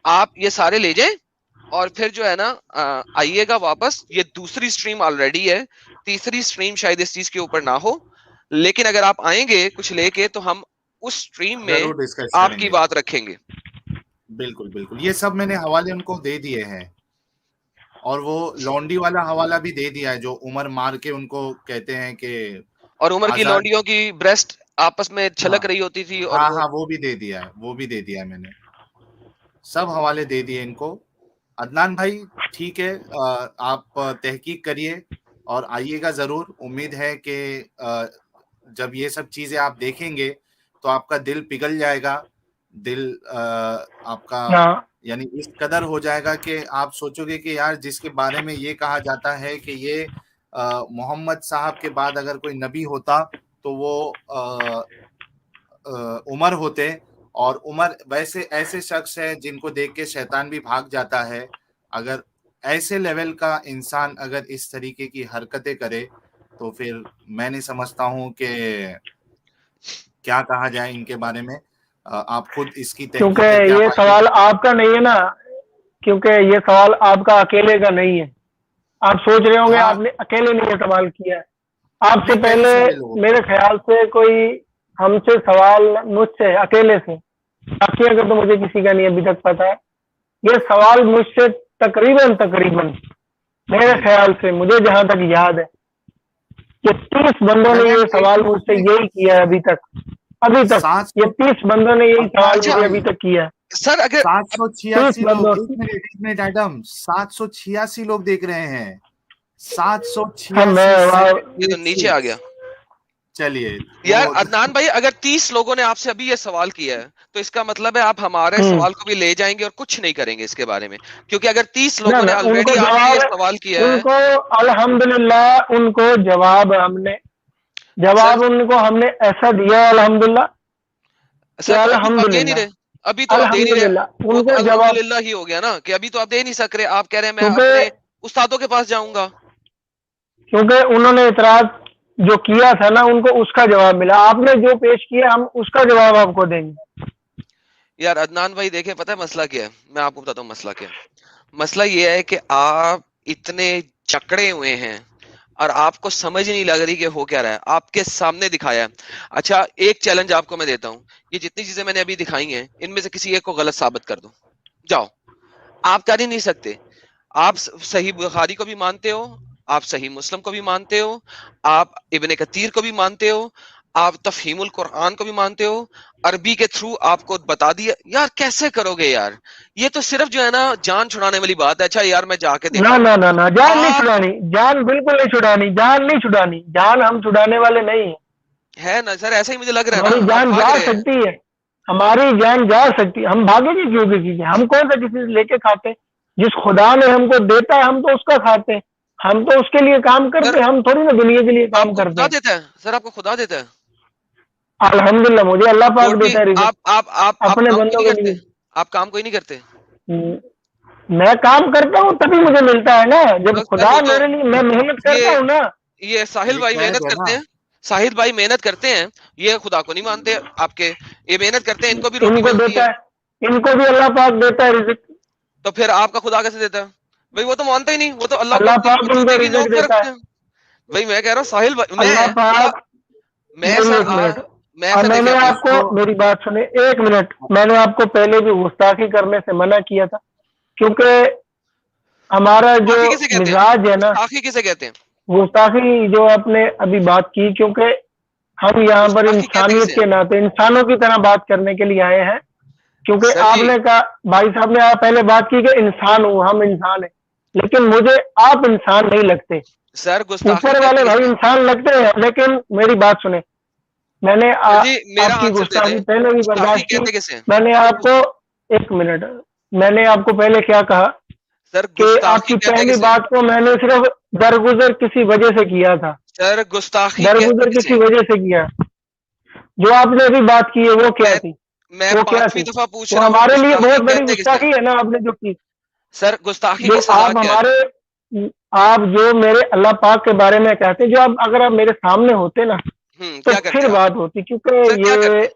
آپ یہ سارے لے جائیں اور پھر جو ہے نا آئیے گا واپس. یہ دوسری سٹریم آلریڈی ہے، تیسری سٹریم شاید اس چیز کے اوپر نہ ہو، لیکن اگر آپ آئیں گے کچھ لے کے تو ہم اس سٹریم میں آپ کی بات رکھیں گے. بالکل بالکل، یہ سب میں نے حوالے ان کو دے دیے ہیں، اور وہ لونڈی والا حوالہ بھی دے دیا ہے جو عمر مار کے ان کو کہتے ہیں کہ، اور عمر کی لونڈیوں کی بریسٹ آپس میں چھلک رہی ہوتی تھی. اور ہاں وہ بھی دے دیا ہے، وہ بھی دے دیا ہے میں نے، سب حوالے دے دیے ان کو. عدنان بھائی ٹھیک ہے، آپ تحقیق کریے اور آئیے گا ضرور. امید ہے کہ جب یہ سب چیزیں آپ دیکھیں گے تو آپ کا دل پگھل جائے گا، دل آپ کا یعنی اس قدر ہو جائے گا کہ آپ سوچو گے کہ یار جس کے بارے میں یہ کہا جاتا ہے کہ یہ محمد صاحب کے بعد اگر کوئی نبی ہوتا تو وہ عمر ہوتے، اور عمر ویسے ایسے شخص ہے جن کو دیکھ کے شیطان بھی بھاگ جاتا ہے. اگر ایسے لیول کا انسان اگر اس طریقے کی حرکتیں کرے تو پھر میں نہیں سمجھتا ہوں کہ کیا کہا جائے ان کے بارے میں. آپ خود اس کی تحقیق کر کے یہ سوال آپ کا نہیں ہے نا، کیونکہ یہ سوال آپ کا اکیلے کا نہیں ہے. آپ سوچ رہے ہوں گے آپ نے اکیلے نے یہ سوال کیا ہے. آپ سے پہلے میرے خیال سے کوئی ہم سے سوال مجھ سے اکیلے سے، باقی اگر تو مجھے کسی کا نہیں ابھی تک پتا ہے. یہ سوال مجھ سے تقریباً میرے خیال سے، مجھے جہاں تک یاد ہے کہ 30 بندوں نے یہ سوال مجھ سے یہی کیا ہے ابھی تک یہ 30 بندوں نے یہی سوال مجھے ابھی تک کیا ہے. سر اگر 786 لوگ، ایک منٹ ایڈم، 786 لوگ دیکھ رہے ہیں، 786 نیچے آ گیا. چلیے یار عدنان بھائی اگر 30 لوگوں نے آپ سے ابھی یہ سوال کیا ہے تو اس کا مطلب ہے آپ ہمارے سوال کو بھی لے جائیں گے اور کچھ نہیں کریں گے اس کے بارے میں، کیونکہ اگر 30 لوگوں نے آلریڈی آپ سے یہ سوال کیا ہے. ان کو الحمدللہ ان کو جواب ان کو ہم نے ایسا دیا الحمدللہ. الحمدللہ ابھی تو آپ دے نہیں رہے، وہ تو الحمدللہ ہی ہو گیا نا کہ ابھی تو آپ دے نہیں سک رہے. آپ کہہ رہے ہیں میں اپنے استادوں کے پاس جاؤں گا، کیونکہ انہوں نے اعتراض جو کیا تھا نا ان کو اس کا جواب ملا. آپ نے جو پیش کیا ہم اس کا جواب آپ کو دیں گے. یار عدنان بھائی دیکھیں پتہ ہے مسئلہ کیا ہے، میں آپ کو بتاتا ہوں مسئلہ کیا ہے. مسئلہ یہ ہے کہ آپ اتنے چکڑے ہوئے ہیں اور آپ کو سمجھ نہیں لگ رہی کہ ہو کیا رہا ہے. آپ کے سامنے دکھایا ہے. اچھا ایک چیلنج آپ کو میں دیتا ہوں، یہ جتنی چیزیں میں نے ابھی دکھائی ہیں ان میں سے کسی ایک کو غلط ثابت کر دو، جاؤ. آپ کر ہی نہیں سکتے. آپ صحیح بخاری کو بھی مانتے ہو، آپ صحیح مسلم کو بھی مانتے ہو، آپ ابن کثیر کو بھی مانتے ہو، آپ تفہیم القرآن کو بھی مانتے ہو، عربی کے تھرو آپ کو بتا دیا. یار کیسے کرو گے یار؟ یہ تو صرف جو ہے نا جان چھڑانے والی بات ہے. اچھا یار میں جا کے نہ جان نہیں چھڑانی، جان بالکل نہیں چھڑانی، جان نہیں چھڑانی، جان ہم چھڑانے والے نہیں ہے نا سر. ایسا ہی مجھے لگ رہا ہے نا. ہماری جان جا سکتی ہے، ہماری جان جا سکتی ہے، ہم بھاگیں گے کیوں کسی سے؟ ہم کون سا کسی سے لے کے کھاتے؟ جس خدا نے ہم کو دیتا ہے ہم تو اس کا کھاتے ہیں، ہم تو اس کے لیے کام کرتے ہیں، ہم تھوڑی نا دنیا کے لیے کام کرتے ہیں. دیتا ہے سر، آپ کو خدا دیتا ہے. الحمدللہ مجھے اللہ پاک دیتا ہے رزق آپ اپنے بندوں کے لیے. آپ کام کوئی نہیں کرتے؟ میں کام کرتا ہوں تبھی مجھے ملتا ہے نا. جب خدا میرے لیے، میں محنت کرتا ہوں نا. یہ ساحل بھائی محنت کرتے ہیں، ساحل بھائی محنت کرتے ہیں، یہ خدا کو نہیں مانتے آپ کے. یہ محنت کرتے ہیں، ان کو بھی روٹی ملتی ہے، ان کو بھی اللہ پاک دیتا ہے رزق. تو پھر آپ کا خدا کیسے دیتا ہے بھائی؟ وہ تو مانتا ہی نہیں، وہ تو اللہ پاک ان کو رزق دیتا ہے. بھائی میں کہہ رہا ہوں ساحل بھائی، میں نے آپ کو، میری بات سنیں ایک منٹ، میں نے آپ کو پہلے بھی گستاخی کرنے سے منع کیا تھا، کیونکہ ہمارا جو مزاج ہے نا، گستاخی کسے کہتے ہیں؟ گستاخی جو آپ نے ابھی بات کی، کیونکہ ہم یہاں پر گستاخی کہتے انسانیت کسے کے ناطے انسانوں کی طرح بات کرنے کے لیے آئے ہیں، کیونکہ سر آپ جی؟ نے کہا، بھائی صاحب نے پہلے بات کی کہ انسان ہوں، ہم انسان ہیں، لیکن مجھے آپ انسان نہیں لگتے. سر گستاخی اوپر کہتے والے بھائی کسے انسان لگتے ہیں، لیکن میری بات سنیں. میں نے سر جی میرا آپ کی آنسر دے دیں، گستاخی پہلے بھی گستاخی برداشت کی. کہتے کسے میں نے سر آپ کو، ایک منٹ، میں نے آپ کو پہلے کیا کہا سر کہ آپ گستاخی کی کہتے پہلی کسے بات کو میں نے صرف درگزر کسی وجہ سے کیا تھا، سر گستاخی کہتے درگزر کسے کسی وجہ سے کیا. جو آپ نے ابھی بات کی ہے وہ کیا میں تھی؟ میں وہ کیا 5ویں تھی؟ دفعہ پوچھ وہ رہا ہوں ہمارے لیے گستاخی بہت بڑی کہتے کسے گستاخی ہے نا آپ نے جو کی. سر گستاخی جو کی سزا آپ کیا ہے ہمارے، آپ جو میرے اللہ پاک کے بارے میں کہتے ہیں، جو آپ اگر آپ میرے سامنے ہوتے نا تو کیا کرتے پھر آپ بات ہوتی، کیونکہ سر کیا یہ کرتے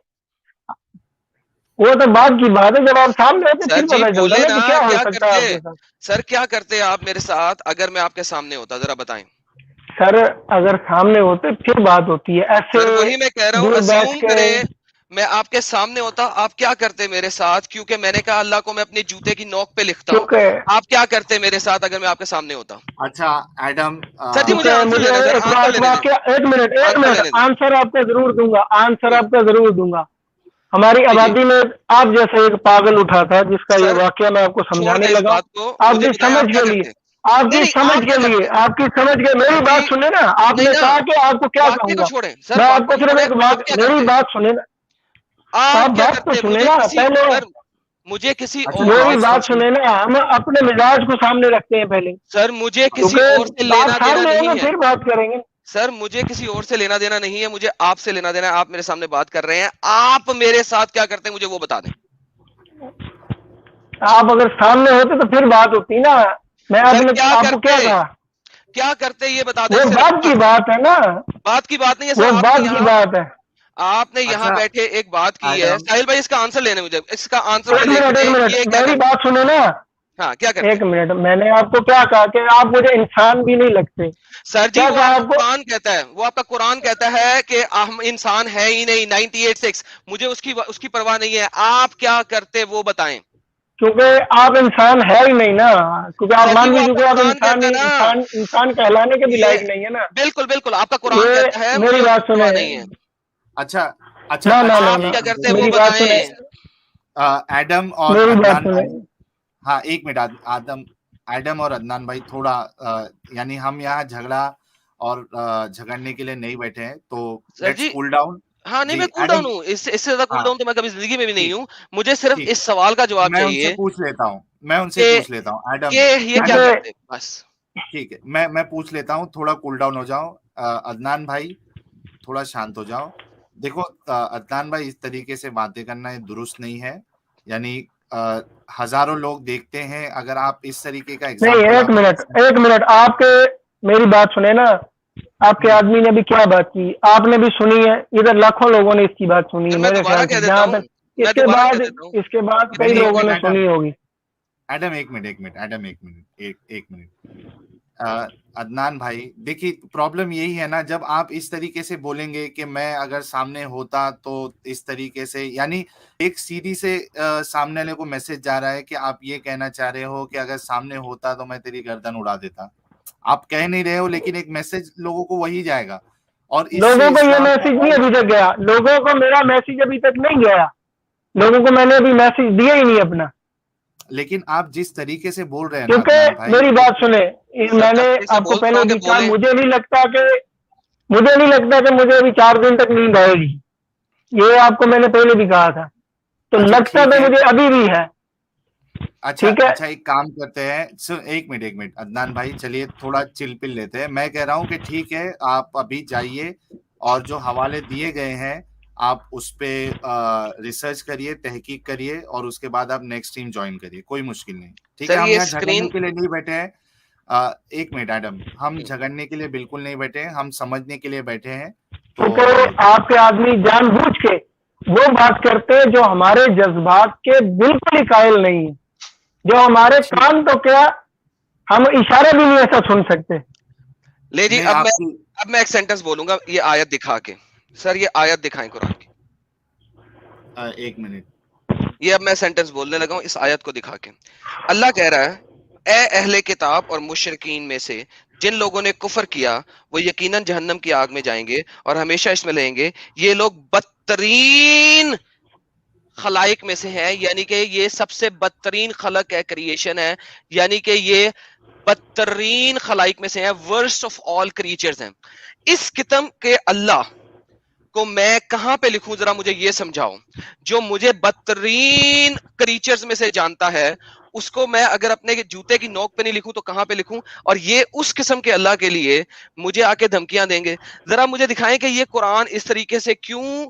وہ تو بات کی بات ہے. جب آپ سامنے ہوتے سر پھر جی پتہ چلتا بولے نا نا کہ کیا ہو کیا سکتا ہے کرتے آپ کے ساتھ. سر کیا کرتے آپ میرے ساتھ اگر میں آپ کے سامنے ہوتا ذرا بتائیں سر اگر سامنے ہوتے پھر بات ہوتی ہے، ایسے سر وہی میں کہہ رہا ہوں دور بیٹھ اسیوم کے. کرے میں آپ کے سامنے ہوتا آپ کیا کرتے میرے ساتھ کیونکہ میں نے کہا اللہ کو میں اپنے جوتے کی نوک پہ لکھتا ہوں کیونکہ آپ کیا کرتے میرے ساتھ اگر میں آپ کے سامنے ہوتا اچھا ایڈم سر جی مجھے آنسر مجھے لینے سر ایک آنسر لینے دیں واقعہ، ایک آنسر منٹ، لینے دیں آنسر آپ کا ضرور دوں گا، آنسر آپ کا ضرور دوں گا. ہماری جی جی آبادی میں آپ جیسے ایک پاگل اٹھا تھا جس کا یہ سر واقعہ میں آپ کو چھوڑ سمجھانے دیں اس لگا ہوں. بات کو آپ مجھے کی بتائیں سمجھ آپ کیا کے لیے، کرتے آپ نہیں کی نہیں سمجھ آپ کیا کے لیے، کرتے آپ کی سمجھ کے، سر میری جی بات سنیں نا. آپ نہیں نے نا کہا کہ آپ کو کیا واقعے کہوں کو گا. چھوڑیں سر میں آپ کو واقعے کو صرف چھوڑیں ایک آپ کیا میری کرتے بات سنیں نا. آپ آپ کیا بات تو کرتے سنیں مجھے نا کسی پہلے، سر مجھے کسی اچھا اور میری سے بات سنیں نا. ہم اپنے مزاج کو سامنے رکھتے ہیں پہلے، سر مجھے کسی اور سے کیونکہ لینا آپ دینا سامنے ہوں نہیں گے ہے پھر بات کریں گے. سر مجھے کسی اور سے لینا دینا نہیں ہے مجھے آپ سے لینا دینا ہے آپ میرے سامنے بات کر رہے ہیں آپ میرے ساتھ کیا کرتے ہیں مجھے وہ بتا دیں آپ اگر سامنے ہوتے تو پھر بات ہوتی نا. میں سر آپ کو کیا کہا؟ کیا کرتے یہ بتا دیں وہ صرف بات کی بات ہے نا، بات کی بات نہیں ہے سر وہ بات کی بات ہے. آپ نے یہاں اچھا بیٹھے ایک بات کی ہے ایڈم ساحل بھائی اس کا آنسر لینے مجھے اس کا آنسر مجھے ایک دیکھنے منٹ، یہ کیا میری کرتے بات سنو نا. ہاں کیا کرتے ایک منٹ، میں نے آپ کو کیا کہا کہ آپ مجھے انسان بھی نہیں لگتے. سر جی کیا وہ کہا آپ کا آپ کو؟ قرآن کہتا ہے وہ آپ کا قرآن کہتا ہے کہ ہم انسان ہے ہی نہیں 98.6 مجھے اس کی پرواہ نہیں ہے آپ کیا کرتے وہ بتائیں کیونکہ آپ انسان ہے ہی نہیں نا، کیونکہ آپ سر جی مان وہ بھی آپ کا چکے آپ قرآن انسان کہتا ہی، ہے نا انسان کہلانے کے بھی یہ لائق نہیں ہے نا. بالکل بالکل آپ کا قرآن کہتا ہے یہ مجھے میری اس کی بات سنیں. پرواہ نہیں ہے اچھا اچھا نہ نہ اچھا نہ آپ نہ کیا کرتے وہ میری بات سنیں، بتائیں ایڈم اور میری بات عدنان سنیں. بھائی، ہاں ایک منٹ ایڈم اور عدنان بھائی تھوڑا یعنی ہم یہاں جھگڑا اور جھگڑنے کے لیے نہیں بیٹھے ہیں تو سر لیٹس جی کول ڈاؤن. ہاں نہیں جی میں کول ایڈم، ڈاؤن ہوں اس سے زیادہ کول ہاں ڈاؤن تو میں کبھی زندگی میں بھی نہیں ٹھیک ہوں مجھے صرف ٹھیک اس سوال کا جواب میں ان سے چاہیے پوچھ لیتا ہوں، کہ ایڈم یہ کیا ایڈم کرتے بس ٹھیک ہے میں پوچھ لیتا ہوں، تھوڑا کول ڈاؤن ہو جاؤ. عدنان بھائی تھوڑا شانت ہو جاؤ. دیکھو عدنان بھائی اس طریقے سے باتیں کرنا یہ درست نہیں ہے، یعنی ہزاروں لوگ دیکھتے ہیں اگر آپ اس طریقے کا نہیں، اگزامپل آپ ایک منٹ آپ کے، میری بات سنیں نا. آپ کے آدمی نے بھی کیا بات کی، آپ نے بھی سنی ہے، ادھر لاکھوں لوگوں نے اس کی بات سنی ہے میں میرے دوبارہ خیال سے. کہہ دیتا جہاں ہوں تک میں دوبارہ کہہ دیتا ہوں اس کے بعد نہیں کئی نہیں ایک لوگوں منٹ نے ایڈم سنی ہوگی. ایڈم ایک منٹ عدنان بھائی دیکھیے پرابلم یہی ہے نا، جب آپ اس طریقے سے بولیں گے کہ میں اگر سامنے ہوتا تو اس طریقے سے، یعنی ایک سیدھی سے سامنے والے کو میسج جا رہا ہے کہ آپ یہ کہنا چاہ رہے ہو کہ اگر سامنے ہوتا تو میں تیری گردن اڑا دیتا. آپ کہہ نہیں رہے ہو لیکن ایک میسج لوگوں کو وہی جائے گا اور اس لوگوں سے کو یہ اسلام کو میسج نہیں اور ابھی تک گیا، لوگوں کو میرا میسج ابھی تک نہیں گیا، لوگوں کو میں نے ابھی میسج دیا ہی نہیں اپنا. لیکن آپ جس طریقے سے بول رہے ہیں نا عدنان کیونکہ بھائی، میری بات سنیں، سر میں نے جب سے آپ کو بول پہلے پاؤ کہ بھی کہا بولیں مجھے نہیں لگتا کہ مجھے ابھی 4 دن تک نیند آئے گی. یہ آپ کو میں نے پہلے بھی کہا تھا، تو اچھا لگتا ٹھیک تو ہے. مجھے ابھی بھی ہے. اچھا ٹھیک ہے، اچھا ایک کام کرتے ہیں، ایک منٹ عدنان بھائی چلیے تھوڑا چل پل لیتے ہیں. میں کہہ رہا ہوں کہ ٹھیک ہے آپ ابھی جائیے اور جو حوالے دیے گئے ہیں آپ اس پہ ریسرچ کریے، تحقیق کریے اور اس کے بعد آپ نیکسٹ ٹیم جوائن کریے، کوئی مشکل نہیں. ٹھیک ہے سر ہم یہ یہاں اسکرین جھگڑنے کے لیے نہیں بیٹھے ہیں. ایک منٹ ایڈم، ہم جھگڑنے کے لیے بالکل نہیں بیٹھے ہیں، ہم سمجھنے کے لیے بیٹھے ہیں. تو کیونکہ آپ کے آدمی جان بوجھ کے وہ بات کرتے ہیں جو ہمارے جذبات کے بالکل ہی قائل نہیں ہے، جو ہمارے کان تو کیا، ہم اشارے بھی نہیں ایسا سن سکتے. لے جی نہیں آپ کی اب میں ایک سینٹنس بولوں گا یہ آیت دکھا کے سر یہ آیت دکھائیں قرآن کی ایک منٹ یہ اب میں سینٹنس بولنے لگا ہوں اس آیت کو دکھا کے اللہ کہہ رہا ہے اے اہل کتاب اور مشرکین میں سے جن لوگوں نے کفر کیا وہ یقیناً جہنم کی آگ میں جائیں گے اور ہمیشہ اس میں رہیں گے. یہ لوگ بدترین خلائق میں سے ہیں, یعنی کہ یہ سب سے بدترین خلق ہے, کریشن ہے, یعنی کہ یہ بدترین خلائق میں سے ہیں, ورسٹ آف آل کریچرز ہیں. اس قسم کے اللہ کو میں کہاں پہ لکھوں, ذرا مجھے یہ سمجھاؤ. جو مجھے بدترین کریچرز میں سے جانتا ہے اس کو میں اگر اپنے جوتے کی نوک پہ نہیں لکھوں تو کہاں پہ لکھوں؟ اور یہ اس قسم کے اللہ کے لیے مجھے آ کے دھمکیاں دیں گے. ذرا مجھے دکھائیں کہ یہ قرآن اس طریقے سے کیوں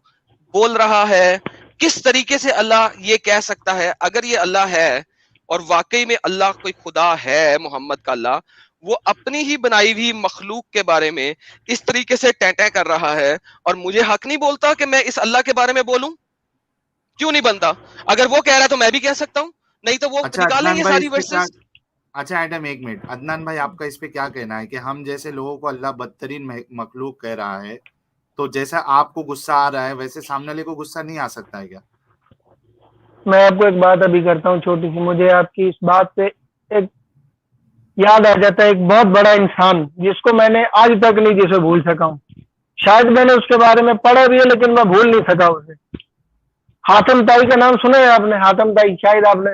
بول رہا ہے, کس طریقے سے اللہ یہ کہہ سکتا ہے. اگر یہ اللہ ہے اور واقعی میں اللہ کوئی خدا ہے, محمد کا اللہ, وہ اپنی ہی بنائی ہوئی مخلوق کے بارے میں اس طریقے سے ٹیں کر رہا ہے اور مجھے حق نہیں بولتا کہ میں اس اللہ کے بارے میں بولوں؟ کیوں نہیں بنتا؟ اگر وہ کہہ رہا ہے تو میں بھی کہہ سکتا ہوں, نہیں تو وہ اچھا نکالیں عدنان گے بھائی ساری اس پہ کیا، ورسز. اچھا ایڈم ایک منٹ، عدنان بھائی آپ کا اس پہ کیا کہنا ہے کہ ہم جیسے لوگوں کو اللہ بدترین مخلوق کہہ رہا ہے تو جیسا آپ کو غصہ آ رہا ہے ویسے سامنے والے کو غصہ نہیں آ سکتا ہے کیا؟ میں آپ کو ایک بات ابھی کرتا ہوں چھوٹی سی. مجھے آپ کی اس بات سے ایک یاد آ جاتا ہے, ایک بہت بڑا انسان جس کو میں نے آج تک نہیں جسے بھول سکا ہوں. شاید میں نے اس کے بارے میں پڑھا بھی ہے لیکن میں بھول نہیں سکا اسے. حاتم طائی کا نام سنا ہے آپ نے؟ حاتم طائی شاید آپ نے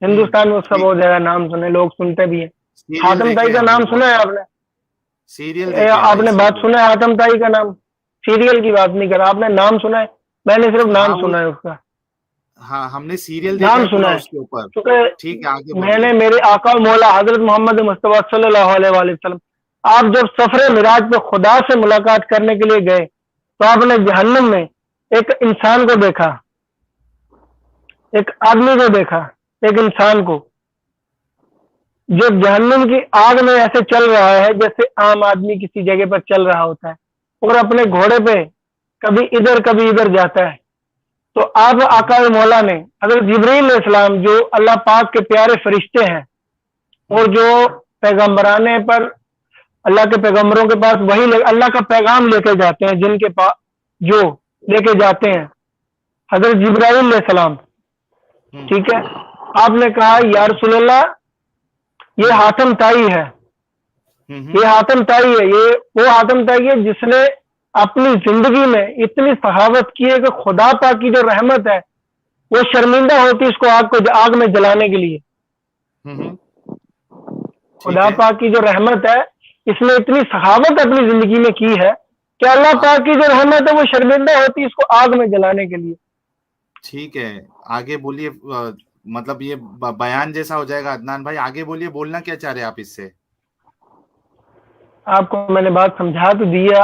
ہندوستان میں اس کا بہت زیادہ نام سنے, لوگ سنتے بھی ہیں. سیریل حاتم طائی دیکھے کا ہم نے نام بہت سنا ہے سارے، آپ نے؟ سیریل دیکھے ہیں آپ بھائی نے بات سیریل. سنا ہے حاتم طائی کا نام؟ سیریل کی بات نہیں کرا, آپ نے نام سنا ہے؟ میں نے صرف ہاں نام سنا ہے اس کا, ہاں ہم نے سیریل دیکھا نام ہے پورا سنا ہے. اس کے اوپر. کیونکہ ٹھیک ہے آگے میں بولیے. نے میرے آقا و مولا حضرت محمد مصطفیٰ صلی اللہ علیہ وآلہ وسلم, آپ جب سفر معراج پہ خدا سے ملاقات کرنے کے لیے گئے تو آپ نے جہنم میں ایک انسان کو دیکھا, ایک آدمی کو دیکھا, ایک انسان کو جو جہنم کی آگ میں ایسے چل رہا ہے جیسے عام آدمی کسی جگہ پر چل رہا ہوتا ہے, اور اپنے گھوڑے پہ کبھی ادھر کبھی ادھر جاتا ہے. تو آپ آقا مولا نے حضرت جبرائیل علیہ السلام جو اللہ پاک کے پیارے فرشتے ہیں اور جو پیغمبرانے پر اللہ کے پیغمبروں کے پاس وہی اللہ کا پیغام لے کے جاتے ہیں, جن کے پاس جو لے کے جاتے ہیں حضرت جبرائیل علیہ السلام, ٹھیک ہے. آپ نے کہا یا رسول اللہ یہ حاتم طائی ہے, یہ حاتم طائی ہے, یہ وہ حاتم طائی ہے جس نے اپنی زندگی میں اتنی سخاوت کی ہے کہ خدا پاک کی جو رحمت ہے وہ شرمندہ ہوتی اس کو آگ میں جلانے کے لیے. خدا پاک کی جو رحمت ہے اس نے اتنی سخاوت اپنی زندگی میں کی ہے کہ اللہ پاک کی جو رحمت ہے وہ شرمندہ ہوتی اس کو آگ میں جلانے کے لیے. ٹھیک ہے آگے بولیے, مطلب یہ بیان جیسا ہو جائے گا. عدنان بھائی آگے بولیے, بولنا کیا چاہ رہے ہیں آپ اس سے؟ آپ کو میں نے بات سمجھا تو دی ہے,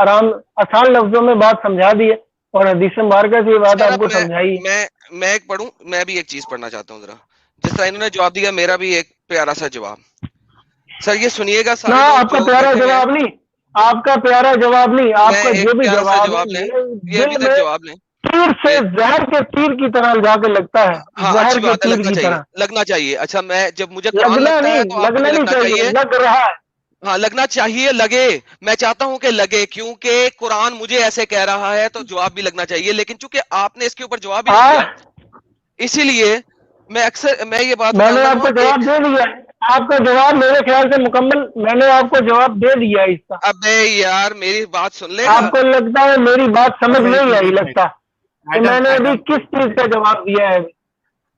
آسان لفظوں میں بات سمجھا دی ہے, اور حدیث مبارکہ سے یہ بات آپ کو سمجھائی ہے. میں ایک پڑھوں, میں بھی ایک چیز پڑھنا چاہتا ہوں ذرا, جس طرح انہوں نے جواب دیا میرا بھی ایک پیارا سا جواب. سر یہ سنیے گا نہ سارے لوگ آپ کا جو پیارا بیٹھے جواب نہیں, آپ کا پیارا جواب نہیں, آپ میں کا ایک جو بھی پیارا سا جواب ہے جواب لیں, میرے یہ ابھی دل تک میں جواب لیں. تیر سے زہر کے تیر کی طرح جا کے لگتا ہے, ہاں زہر اچھی کے بات ہے, تیر لگنا کی چاہیے, طرح. لگنا چاہیے. اچھا میں جب مجھے قرآن لگنا لگتا ہے نہیں, تو آپ کو بھی لگنا نہیں لگنا چاہیے. لگ رہا ہے. ہاں لگنا چاہیے, لگے, میں چاہتا ہوں کہ لگے, کیونکہ قرآن مجھے ایسے کہہ رہا ہے تو جواب بھی لگنا چاہیے. لیکن چونکہ آپ نے اس کے اوپر جواب ہی نہیں دیا, اسی لیے میں یہ بات میں نے ڈالتا آپ ہوں کو کہ جواب دے دیا, آپ کا جواب میرے خیال سے مکمل, میں نے آپ کو جواب دے دیا اس کا. ابے یار میری بات سن لے گا. آپ کو لگتا ہے میری بات سمجھ اچھا ایک نہیں منٹ آئی, ایک منٹ لگتا کہ میں نے ابھی ایڈم کس چیز کا جواب دیا ہے.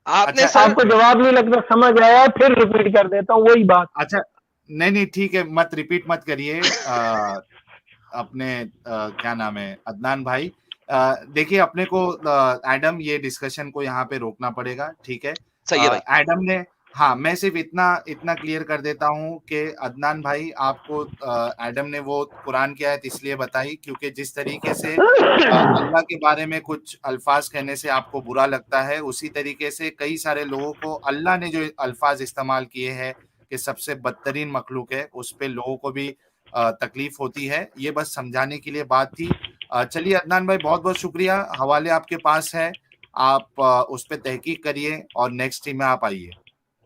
آپ نے اچھا سر آپ کو جواب نہیں لگتا سمجھ آیا, پھر ریپیٹ کر دیتا ہوں وہی بات. اچھا نہیں ٹھیک ہے, مت ریپیٹ مت کریے. اپنے کیا نام ہے عدنان بھائی, دیکھیے اپنے کو ایڈم یہ ڈسکشن کو یہاں پہ روکنا پڑے گا, ٹھیک ہے صحیح ہے بھائی. ایڈم نے, ہاں میں صرف اتنا کلیئر کر دیتا ہوں کہ عدنان بھائی آپ کو ایڈم نے وہ قرآن کی آیت اس لیے بتائی کیونکہ جس طریقے سے اللہ کے بارے میں کچھ الفاظ کہنے سے آپ کو برا لگتا ہے, اسی طریقے سے کئی سارے لوگوں کو اللہ نے جو الفاظ استعمال کیے ہیں کہ سب سے بدترین مخلوق ہے, اس پہ لوگوں کو بھی تکلیف ہوتی ہے. یہ بس سمجھانے کے لیے بات تھی. چلیے عدنان بھائی بہت بہت شکریہ, حوالے آپ کے پاس ہے, آپ اس پہ تحقیق کریے اور نیکسٹ ٹیم میں آپ آئیے,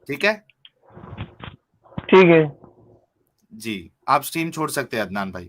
ٹھیک ہے؟ ٹھیک ہے جی آپ اسٹریم چھوڑ سکتے ہیں عدنان بھائی.